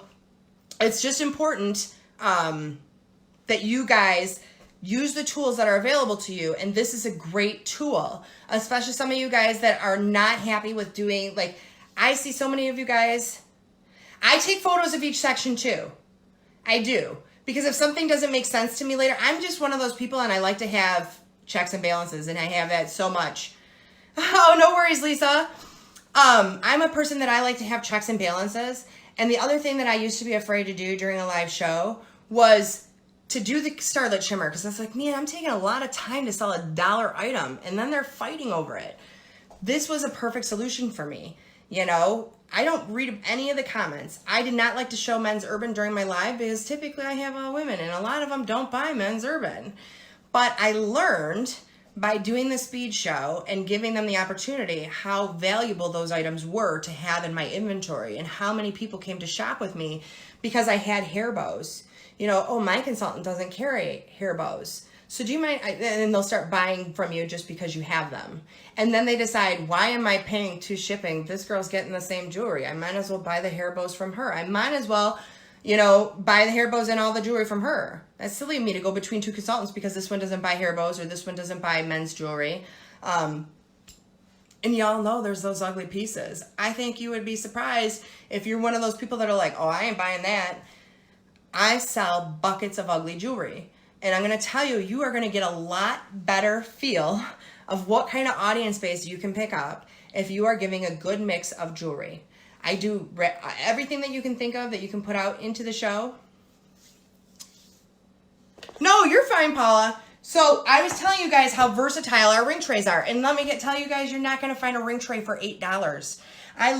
it's just important that you guys use the tools that are available to you. And this is a great tool, especially some of you guys that are not happy with doing, like, I see so many of you guys. I take photos of each section too. I do. Because if something doesn't make sense to me later, I'm just one of those people, and I like to have checks and balances, and I have that so much. Oh, no worries, Lisa. I'm a person that I like to have checks and balances. And the other thing that I used to be afraid to do during a live show was to do the Starlit Shimmer, because I was like, man, I'm taking a lot of time to sell a $1 item, and then they're fighting over it. This was a perfect solution for me. You know, I don't read any of the comments. I did not like to show men's urban during my live because typically I have all women, and a lot of them don't buy men's urban. But I learned by doing the speed show and giving them the opportunity how valuable those items were to have in my inventory, and how many people came to shop with me because I had hair bows. You know, oh, my consultant doesn't carry hair bows. So do you mind, and they'll start buying from you just because you have them. And then they decide, why am I paying 2 shipping? This girl's getting the same jewelry. I might as well buy the hair bows from her. I might as well, you know, buy the hair bows and all the jewelry from her. That's silly of me to go between 2 consultants because this one doesn't buy hair bows or this one doesn't buy men's jewelry. And y'all know there's those ugly pieces. I think you would be surprised if you're one of those people that are like, oh, I ain't buying that. I sell buckets of ugly jewelry. And I'm going to tell you, you are going to get a lot better feel of what kind of audience base you can pick up if you are giving a good mix of jewelry. I do everything that you can think of that you can put out into the show. No, you're fine, Paula. So I was telling you guys how versatile our ring trays are. And let me tell you guys, you're not going to find a ring tray for $8. I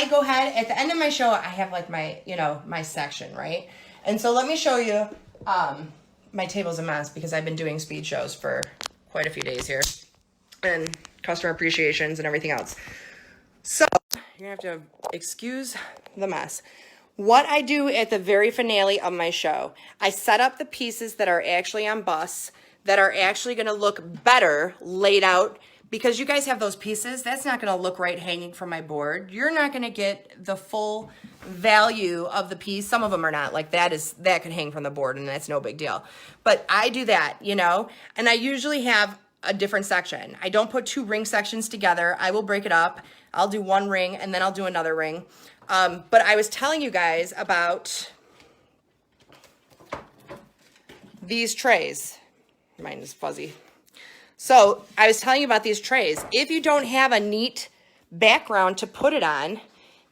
go ahead, at the end of my show, I have like my, you know, my section, right? And so let me show you, my table's a mess because I've been doing speed shows for quite a few days here. And customer appreciations and everything else. So you're going to have to excuse the mess. What I do at the very finale of my show, I set up the pieces that are actually on bus, that are actually going to look better laid out, because you guys have those pieces. That's not going to look right hanging from my board. You're not going to get the full value of the piece. Some of them are not. Like that can hang from the board and that's no big deal. But I do that, you know, and I usually have a different section. I don't put 2 ring sections together. I will break it up. I'll do 1 ring and then I'll do another ring. But I was telling you guys about these trays. Mine is fuzzy. So I was telling you about these trays. If you don't have a neat background to put it on,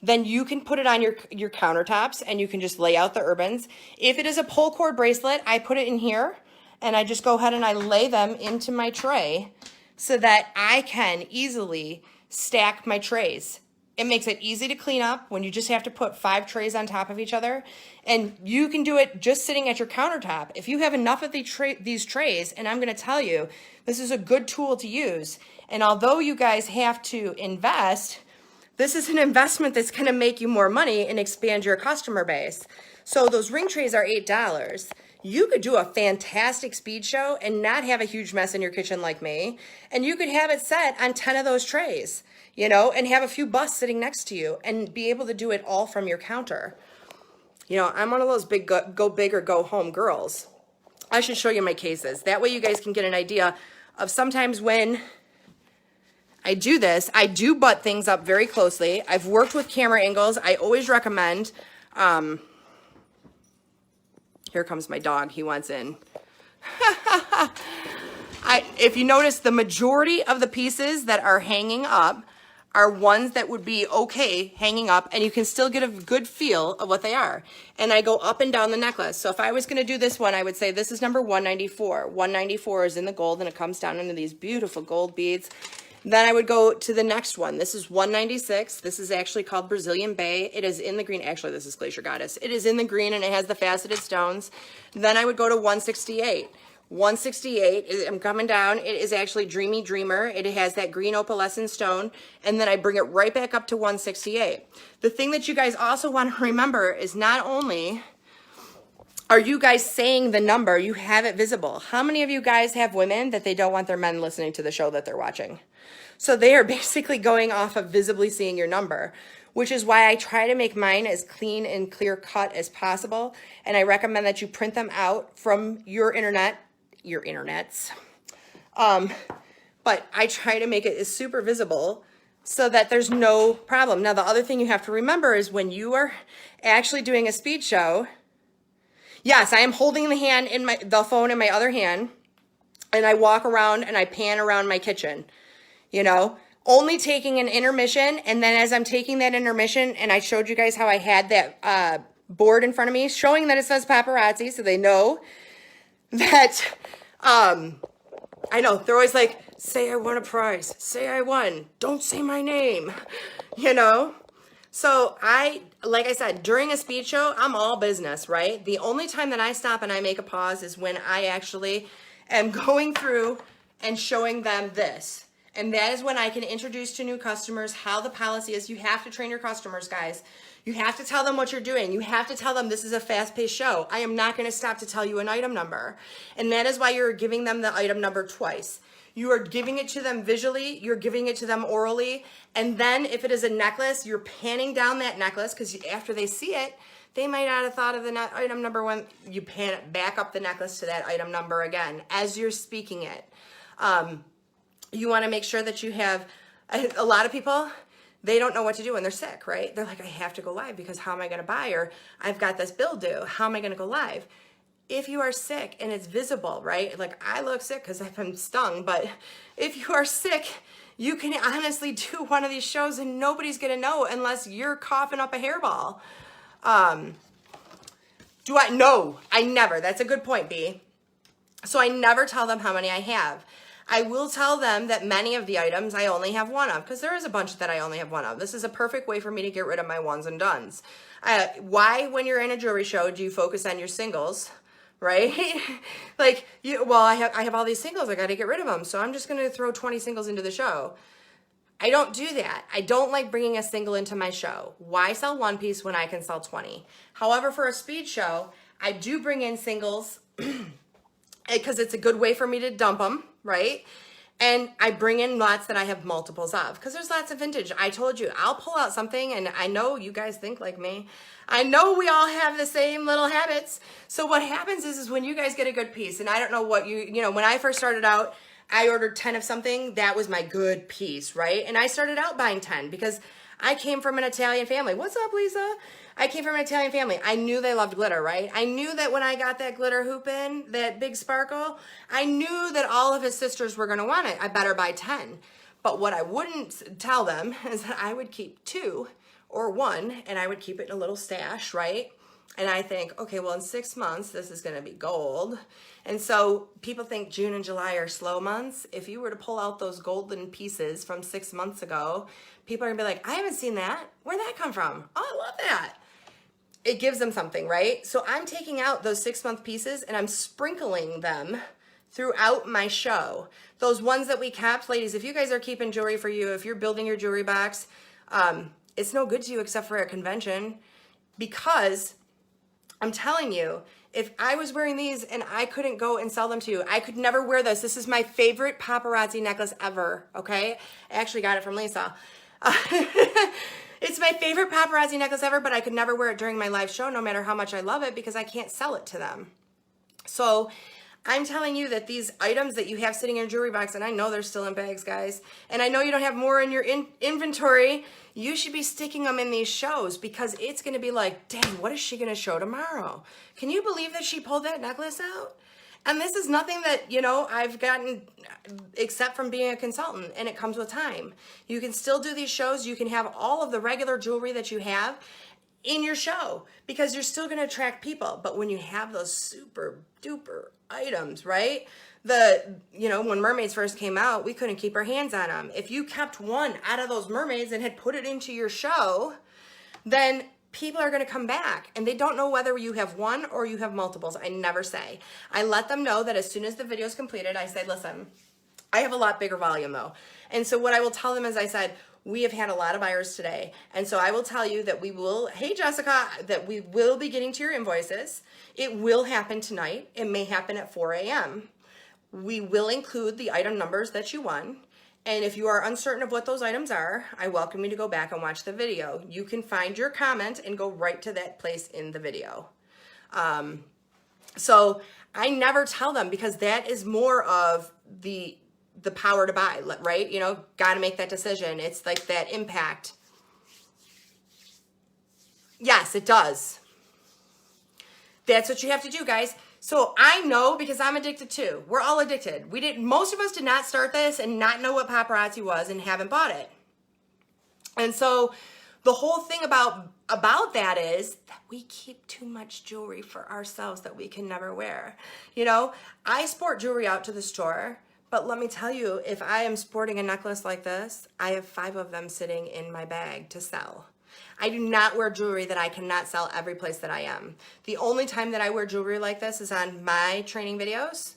then you can put it on your countertops and you can just lay out the urbans. If it is a pull cord bracelet, I put it in here and I just go ahead and I lay them into my tray so that I can easily stack my trays. It makes it easy to clean up when you just have to put 5 trays on top of each other. And you can do it just sitting at your countertop. If you have enough of these trays, and I'm going to tell you, this is a good tool to use. And although you guys have to invest, this is an investment that's going to make you more money and expand your customer base. So those ring trays are $8. You could do a fantastic speed show and not have a huge mess in your kitchen like me. And you could have it set on 10 of those trays, you know, and have a few busts sitting next to you and be able to do it all from your counter. You know, I'm one of those big go big or go home girls. I should show you my cases. That way you guys can get an idea of sometimes when I do this, I do butt things up very closely. I've worked with camera angles. I always recommend, here comes my dog. He wants in. If you notice, the majority of the pieces that are hanging up are ones that would be okay hanging up, and you can still get a good feel of what they are. And I go up and down the necklace. So if I was going to do this one, I would say this is number 194. 194 is in the gold, and it comes down into these beautiful gold beads. Then I would go to the next one. This is 196. This is actually called Brazilian Bay. It is in the green. Actually, this is Glacier Goddess. It is in the green, and it has the faceted stones. Then I would go to 168. 168, I'm coming down. It is actually Dreamy Dreamer. It has that green opalescent stone. And then I bring it right back up to 168. The thing that you guys also want to remember is not only are you guys saying the number, you have it visible. How many of you guys have women that they don't want their men listening to the show that they're watching? So they are basically going off of visibly seeing your number, which is why I try to make mine as clean and clear cut as possible. And I recommend that you print them out from your internets. But I try to make it as super visible so that there's no problem. Now, the other thing you have to remember is when you are actually doing a speed show, yes, I am holding the phone in my other hand, and I walk around and I pan around my kitchen, you know, only taking an intermission. And then as I'm taking that intermission, and I showed you guys how I had that board in front of me showing that it says Paparazzi, so they know that, I know, they're always like, say I won a prize, say I won, don't say my name, you know? So like I said, during a speed show, I'm all business, right? The only time that I stop and I make a pause is when I actually am going through and showing them this. And that is when I can introduce to new customers how the policy is. You have to train your customers, guys. You have to tell them what you're doing. You have to tell them this is a fast-paced show. I am not going to stop to tell you an item number. And that is why you're giving them the item number twice. You are giving it to them visually, you're giving it to them orally, and then if it is a necklace, you're panning down that necklace, because after they see it, they might not have thought of the item number when you pan it back up the necklace to that item number again as you're speaking it. You want to make sure that you have, a lot of people, they don't know what to do when they're sick, right? They're like, I have to go live because how am I going to buy? Or I've got this bill due. How am I going to go live? If you are sick and it's visible, right? Like I look sick because I've been stung, but if you are sick, you can honestly do one of these shows and nobody's going to know unless you're coughing up a hairball. No, I never. That's a good point, B. So I never tell them how many I have. I will tell them that many of the items I only have one of, because there is a bunch that I only have one of. This is a perfect way for me to get rid of my ones and dones. Why, when you're in a jewelry show, do you focus on your singles, right? Like, I have all these singles, I got to get rid of them, so I'm just going to throw 20 singles into the show. I don't do that. I don't like bringing a single into my show. Why sell one piece when I can sell 20? However, for a speed show, I do bring in singles because it's a good way for me to dump them, right? And I bring in lots that I have multiples of because there's lots of vintage. I told you, I'll pull out something, and I know you guys think like me. I know we all have the same little habits. So what happens is when you guys get a good piece, and I don't know what when I first started out, I ordered 10 of something, that was my good piece, right? And I started out buying 10 because I came from an Italian family. What's up, Lisa? I came from an Italian family. I knew they loved glitter, right? I knew that when I got that glitter hoop in, that big sparkle, I knew that all of his sisters were going to want it. I better buy 10. But what I wouldn't tell them is that I would keep 2 or 1, and I would keep it in a little stash, right? And I think, okay, well, in 6 months, this is going to be gold. And so people think June and July are slow months. If you were to pull out those golden pieces from 6 months ago, people are going to be like, I haven't seen that. Where'd that come from? Oh, I love that. It gives them something, right? So I'm taking out those 6-month pieces and I'm sprinkling them throughout my show. Those ones that we kept, ladies, if you guys are keeping jewelry for you, if you're building your jewelry box, it's no good to you except for a convention, because I'm telling you, if I was wearing these and I couldn't go and sell them to you, I could never wear this. This is my favorite paparazzi necklace ever, okay? I actually got it from Lisa. It's my favorite paparazzi necklace ever, but I could never wear it during my live show no matter how much I love it because I can't sell it to them. So I'm telling you that these items that you have sitting in your jewelry box, and I know they're still in bags, guys, and I know you don't have more in your inventory, you should be sticking them in these shows because it's going to be like, dang, what is she going to show tomorrow? Can you believe that she pulled that necklace out? And this is nothing that, I've gotten except from being a consultant, and it comes with time. You can still do these shows. You can have all of the regular jewelry that you have in your show because you're still going to attract people. But when you have those super duper items, right? When mermaids first came out, we couldn't keep our hands on them. If you kept one out of those mermaids and had put it into your show, then people are going to come back and they don't know whether you have one or you have multiples. I never say. I let them know that as soon as the video is completed, I say, listen, I have a lot bigger volume though. And so what I will tell them is I said, we have had a lot of buyers today. And so I will tell you that we will, hey Jessica, that we will be getting to your invoices. It will happen tonight. It may happen at 4 a.m. We will include the item numbers that you won. And if you are uncertain of what those items are, I welcome you to go back and watch the video. You can find your comment and go right to that place in the video. So I never tell them because that is more of the power to buy, right? Got to make that decision. It's like that impact. Yes, it does. That's what you have to do, guys. So I know because I'm addicted too. We're all addicted. Most of us did not start this and not know what paparazzi was and haven't bought it. And so the whole thing about that is that we keep too much jewelry for ourselves that we can never wear. I sport jewelry out to the store, but let me tell you, if I am sporting a necklace like this, I have 5 of them sitting in my bag to sell. I do not wear jewelry that I cannot sell every place that I am. The only time that I wear jewelry like this is on my training videos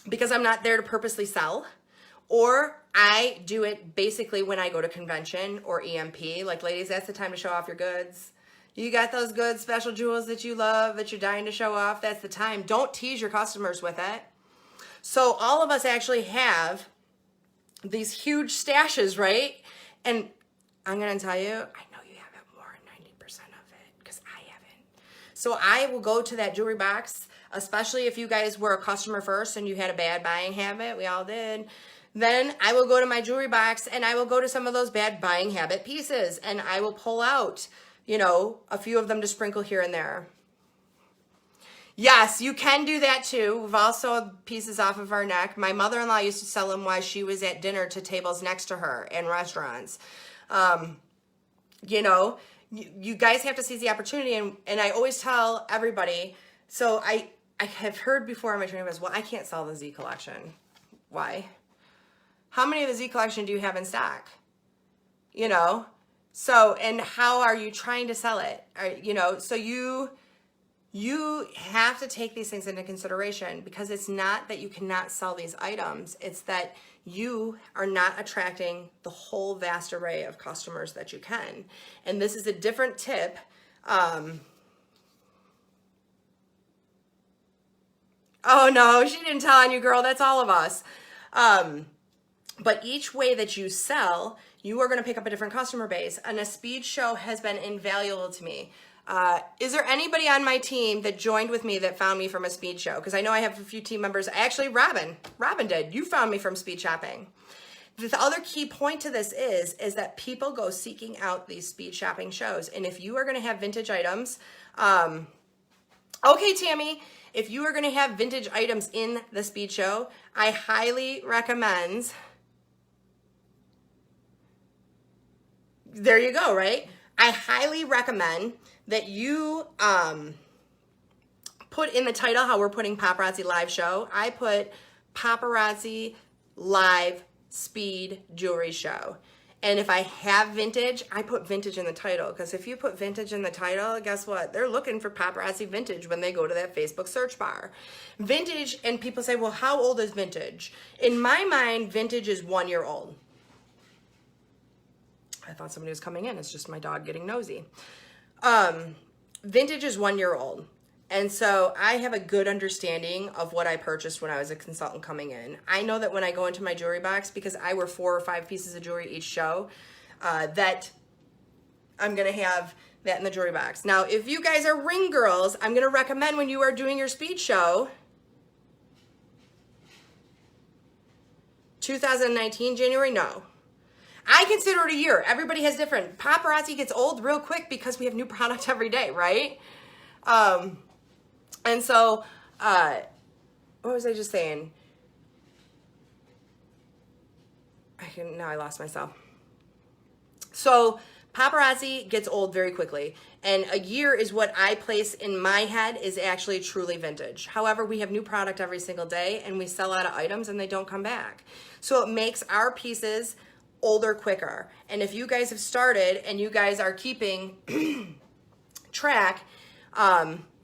because I'm not there to purposely sell, Or I do it basically when I go to convention or EMP. Like, ladies, that's the time to show off your goods. You got those good special jewels that you love, that you're dying to show off. That's the time. Don't tease your customers with it. So all of us actually have these huge stashes, right? And I'm going to tell you, I know you have more than 90% of it because I haven't. So I will go to that jewelry box, especially if you guys were a customer first and you had a bad buying habit. We all did. Then I will go to my jewelry box and I will go to some of those bad buying habit pieces and I will pull out, you know, a few of them to sprinkle here and there. Yes, you can do that too. We've all sewed pieces off of our neck. My mother-in-law used to sell them while she was at dinner to tables next to her in restaurants. You know, you guys have to seize the opportunity. And I always tell everybody, so I have heard before on my training, well, I can't sell the Z collection. Why? How many of the Z collection do you have in stock? You know, so, and how are you trying to sell it? You know, so you have to take these things into consideration because it's not that you cannot sell these items. It's that you are not attracting the whole vast array of customers that you can. And this is a different tip. Oh no, she didn't tell on you, girl. That's all of us. But each way that you sell, you are going to pick up a different customer base. And a speed show has been invaluable to me. Is there anybody on my team that joined with me that found me from a speed show? Because I know I have a few team members. Actually, Robin did. You found me from speed shopping. The other key point to this is that people go seeking out these speed shopping shows. And if you are going to have vintage items, okay, Tammy, if you are going to have vintage items in the speed show, I highly recommend, there you go, right? I highly recommend that you put in the title how we're putting Paparazzi Live Show. I put Paparazzi Live Speed Jewelry Show. And if I have vintage, I put vintage in the title. Because if you put vintage in the title, guess what? They're looking for Paparazzi Vintage when they go to that Facebook search bar. Vintage, and people say, well, how old is vintage? In my mind, vintage is 1 year old. I thought somebody was coming in. It's just my dog getting nosy. Vintage is 1 year old. And so I have a good understanding of what I purchased when I was a consultant coming in. I know that when I go into my jewelry box, because I wear 4 or 5 pieces of jewelry each show, that I'm going to have that in the jewelry box. Now, if you guys are ring girls, I'm going to recommend when you are doing your speed show, 2019 January, no. I consider it a year. Everybody has different. Paparazzi gets old real quick because we have new product every day, right? And so, what was I just saying? Now I lost myself. So paparazzi gets old very quickly, and a year is what I place in my head is actually truly vintage. However, we have new product every single day, and we sell out of items and they don't come back. So it makes our pieces older quicker. And if you guys have started and you guys are keeping track,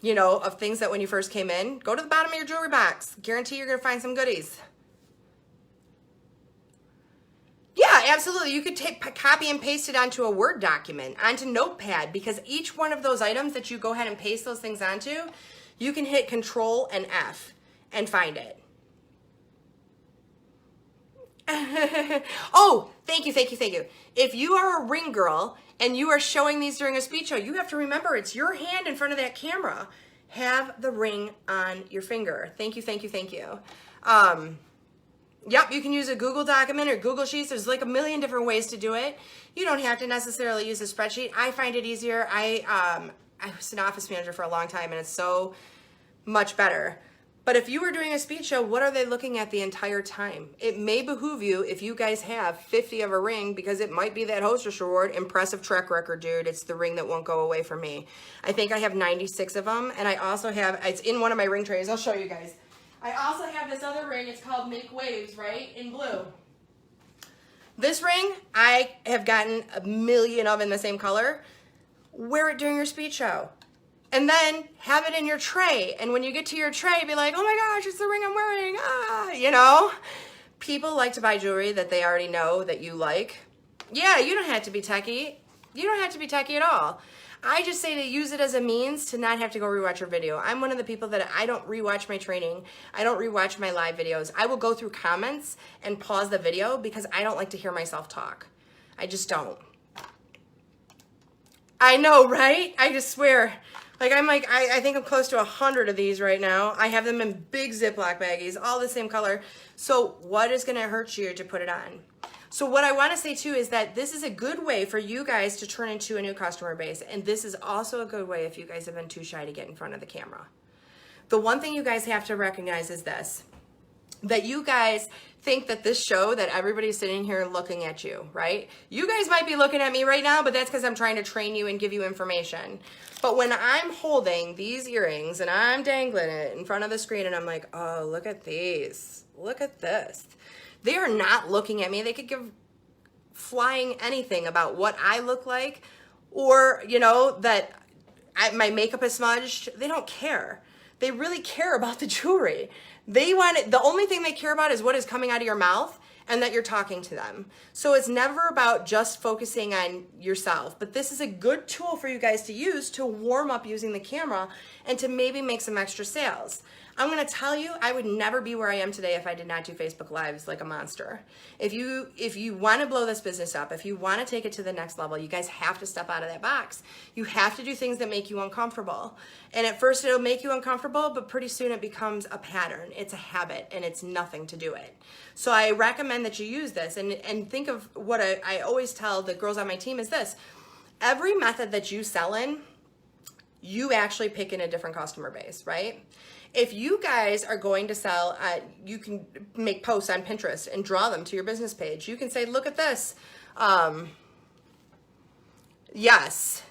you know, of things that when you first came in, go to the bottom of your jewelry box. Guarantee you're going to find some goodies. Yeah, absolutely. You could copy and paste it onto a Word document, onto Notepad, because each one of those items that you go ahead and paste those things onto, you can hit Control and F and find it. Oh, thank you. If you are a ring girl and you are showing these during a speed show, you have to remember it's your hand in front of that camera. Have the ring on your finger. Thank you. Yep, you can use a Google document or Google Sheets. There's like a million different ways to do it. You don't have to necessarily use a spreadsheet. I find it easier. I was an office manager for a long time, and it's so much better. But if you were doing a speed show, what are they looking at the entire time? It may behoove you if you guys have 50 of a ring, because it might be that Hostess Reward. Impressive track record, dude. It's the ring that won't go away from me. I think I have 96 of them, and I also have, it's in one of my ring trays. I'll show you guys. I also have this other ring. It's called Make Waves, right, in blue. This ring, I have gotten a million of in the same color. Wear it during your speed show. And then have it in your tray. And when you get to your tray, be like, oh my gosh, it's the ring I'm wearing. You know? People like to buy jewelry that they already know that you like. Yeah, you don't have to be techie. You don't have to be techie at all. I just say to use it as a means to not have to go rewatch your video. I'm one of the people that I don't rewatch my training. I don't rewatch my live videos. I will go through comments and pause the video because I don't like to hear myself talk. I just don't. I know, right? I just swear. I think I'm close to 100 of these right now. I have them in big Ziploc baggies, all the same color. So what is gonna hurt you to put it on? So what I wanna say too is that this is a good way for you guys to turn into a new customer base. And this is also a good way if you guys have been too shy to get in front of the camera. The one thing you guys have to recognize is this, that you guys think that this show that everybody's sitting here looking at you, right? You guys might be looking at me right now, but that's because I'm trying to train you and give you information. But when I'm holding these earrings and I'm dangling it in front of the screen and I'm like, oh, look at these, look at this. They are not looking at me. They could give flying anything about what I look like or, you know, that my makeup is smudged. They don't care. They really care about the jewelry. They want it, the only thing they care about is what is coming out of your mouth and that you're talking to them. So it's never about just focusing on yourself, but this is a good tool for you guys to use to warm up using the camera and to maybe make some extra sales. I'm gonna tell you, I would never be where I am today if I did not do Facebook Lives like a monster. If you wanna blow this business up, if you wanna take it to the next level, you guys have to step out of that box. You have to do things that make you uncomfortable. And at first it'll make you uncomfortable, but pretty soon it becomes a pattern. It's a habit and it's nothing to do it. So I recommend that you use this and think of what I always tell the girls on my team is this. Every method that you sell in, you actually pick in a different customer base, right? If you guys are going to sell, you can make posts on Pinterest and draw them to your business page. You can say, look at this. Yes,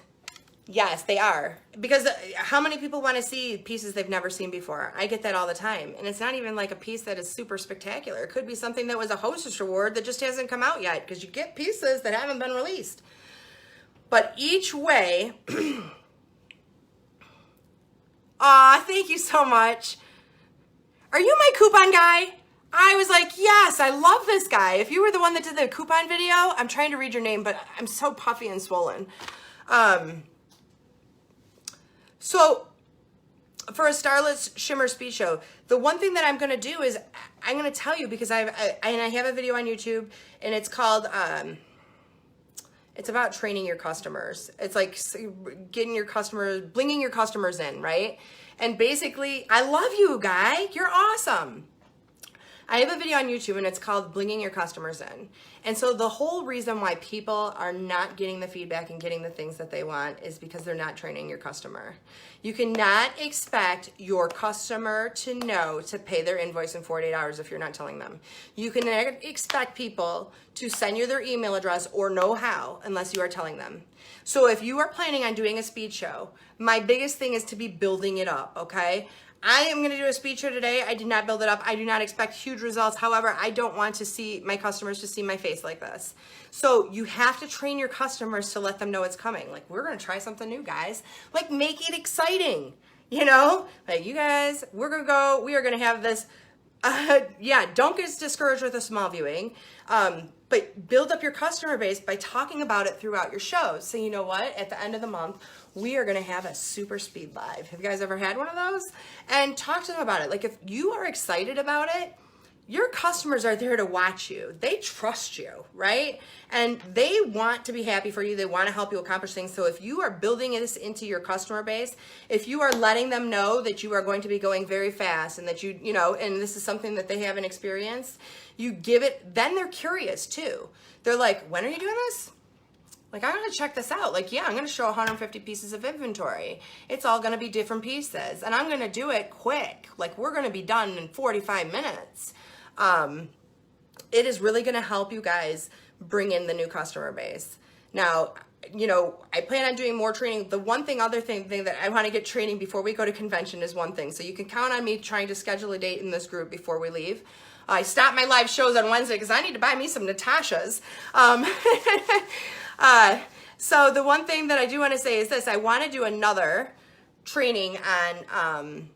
they are. Because how many people want to see pieces they've never seen before? I get that all the time. And it's not even like a piece that is super spectacular. It could be something that was a Hostess Reward that just hasn't come out yet because you get pieces that haven't been released. But each way... Aw, thank you so much. Are you my coupon guy? I was like, yes, I love this guy. If you were the one that did the coupon video, I'm trying to read your name, but I'm so puffy and swollen. So for a Starless Shimmer Speed Show, the one thing that I'm going to do is I'm going to tell you because I have a video on YouTube and it's called... it's about training your customers. It's like getting your customers, blinging your customers in, right? And basically, I love you, guy. You're awesome. I have a video on YouTube and it's called Blinging Your Customers In. And so the whole reason why people are not getting the feedback and getting the things that they want is because they're not training your customer. You cannot expect your customer to know to pay their invoice in 48 hours if you're not telling them. You cannot expect people to send you their email address or know how unless you are telling them. So if you are planning on doing a speed show, my biggest thing is to be building it up, okay? I am going to do a speed show today. I did not build it up. I do not expect huge results. However, I don't want to see my customers to see my face like this. So you have to train your customers to let them know it's coming. Like, we're going to try something new, guys. Like, make it exciting, you know? Like, you guys, we're going to go, we are going to have this. Yeah, don't get discouraged with a small viewing. But build up your customer base by talking about it throughout your shows. So you know what? At the end of the month, we are going to have a super speed live. Have you guys ever had one of those? And talk to them about it. Like, if you are excited about it, your customers are there to watch you. They trust you, right? And they want to be happy for you. They want to help you accomplish things. So if you are building this into your customer base, if you are letting them know that you are going to be going very fast and that you know, and this is something that they haven't experienced, you give it, then they're curious too. They're like, when are you doing this? Like, I'm going to check this out. Like, yeah, I'm going to show 150 pieces of inventory. It's all going to be different pieces. And I'm going to do it quick. Like, we're going to be done in 45 minutes. It is really going to help you guys bring in the new customer base. Now, you know, I plan on doing more training. The one thing, other thing that I want to get training before we go to convention is one thing. So you can count on me trying to schedule a date in this group before we leave. I stop my live shows on Wednesday because I need to buy me some Natashas. So the one thing that I do want to say is this. I want to do another training on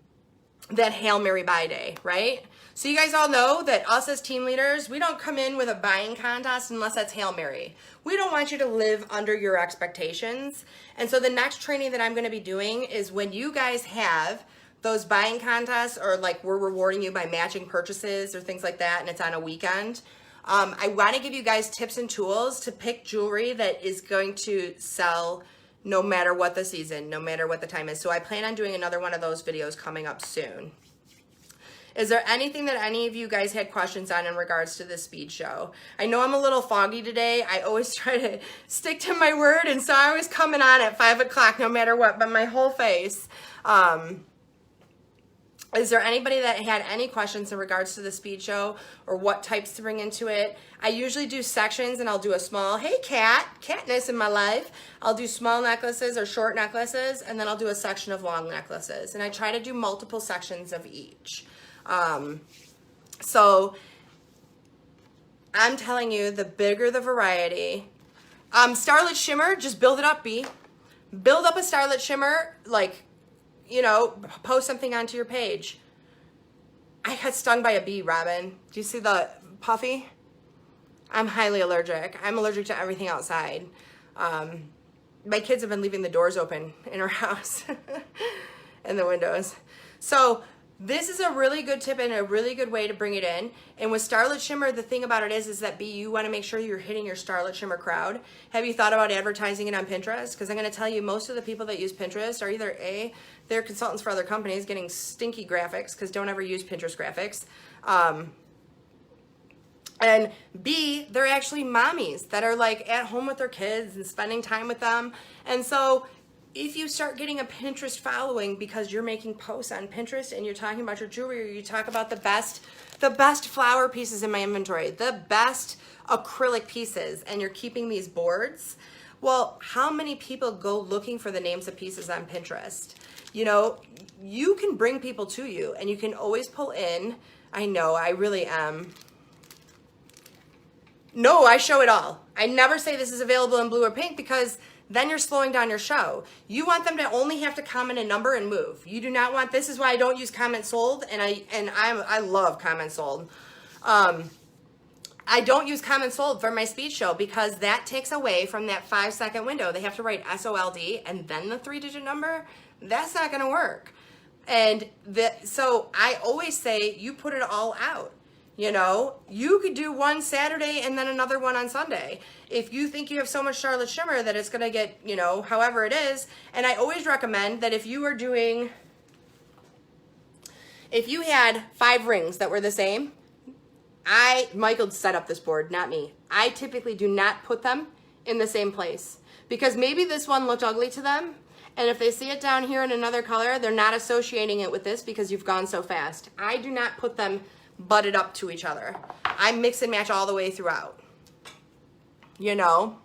that Hail Mary buy day, right? So you guys all know that us as team leaders, we don't come in with a buying contest unless that's Hail Mary. We don't want you to live under your expectations. And so the next training that I'm going to be doing is when you guys have those buying contests, or like we're rewarding you by matching purchases or things like that, and it's on a weekend. I want to give you guys tips and tools to pick jewelry that is going to sell no matter what the season, no matter what the time is. So I plan on doing another one of those videos coming up soon. Is there anything that any of you guys had questions on in regards to the speed show? I know I'm a little foggy today. I always try to stick to my word, and so I was coming on at 5 o'clock no matter what, but my whole face. Is there anybody that had any questions in regards to the speed show or what types to bring into it? I usually do sections, and I'll do a small, hey cat, catness in my life. I'll do small necklaces or short necklaces, and then I'll do a section of long necklaces. And I try to do multiple sections of each. So I'm telling you, the bigger the variety, Starlit Shimmer, just build it up, B. Build up a Starlit Shimmer, like, you know, post something onto your page. I got stung by a bee, Robin. Do you see the puffy? I'm highly allergic. I'm allergic to everything outside. My kids have been leaving the doors open in our house and the windows. So this is a really good tip and a really good way to bring it in. And with Starlit Shimmer, the thing about it is that B, you want to make sure you're hitting your Starlit Shimmer crowd. Have you thought about advertising it on Pinterest? Because I'm going to tell you, most of the people that use Pinterest are either A, they're consultants for other companies getting stinky graphics, because don't ever use Pinterest graphics. And B, they're actually mommies that are like at home with their kids and spending time with them. And so if you start getting a Pinterest following because you're making posts on Pinterest and you're talking about your jewelry, or you talk about the best flower pieces in my inventory, the best acrylic pieces, and you're keeping these boards, well, how many people go looking for the names of pieces on Pinterest? You know, you can bring people to you, and you can always pull in. I know, I really am. No, I show it all. I never say this is available in blue or pink, because then you're slowing down your show. You want them to only have to comment a number and move. You do not want, this is why I don't use comment sold, and I love comment sold. I don't use comment sold for my speed show, because that takes away from that 5-second window. They have to write SOLD and then the 3-digit number. That's not gonna work. And so I always say, you put it all out. You know, you could do one Saturday and then another one on Sunday. If you think you have so much Starlit Shimmer that it's going to get, you know, however it is. And I always recommend that if you are doing, if you had 5 rings that were the same, Michael set up this board, not me. I typically do not put them in the same place, because maybe this one looked ugly to them. And if they see it down here in another color, they're not associating it with this because you've gone so fast. I do not put them butted up to each other. I mix and match all the way throughout. You know?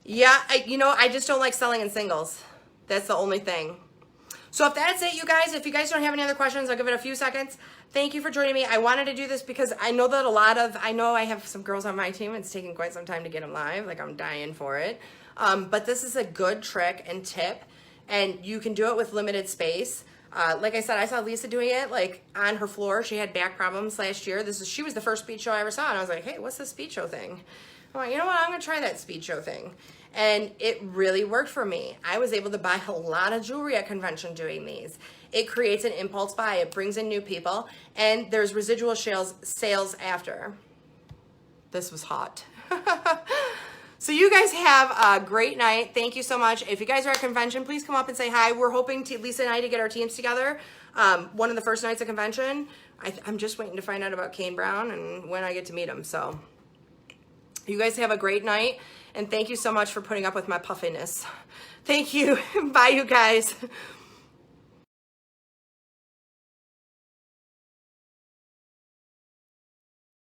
Yeah, I just don't like selling in singles. That's the only thing. So if that's it, you guys, if you guys don't have any other questions, I'll give it a few seconds. Thank you for joining me. I wanted to do this because I know that I know I have some girls on my team. It's taking quite some time to get them live. Like, I'm dying for it. But this is a good trick and tip, and you can do it with limited space. Like I said, I saw Lisa doing it like on her floor. She had back problems last year. She was the first speed show I ever saw, and I was like, hey, what's this speed show thing? I'm like, you know what? I'm gonna try that speed show thing. And it really worked for me. I was able to buy a lot of jewelry at convention doing these. It creates an impulse buy. It brings in new people, and there's residual sales after. This was hot. So you guys have a great night. Thank you so much. If you guys are at convention, please come up and say hi. We're hoping Lisa and I to get our teams together. One of the first nights of convention. I'm just waiting to find out about Kane Brown and when I get to meet him. So you guys have a great night. And thank you so much for putting up with my puffiness. Thank you. Bye, you guys.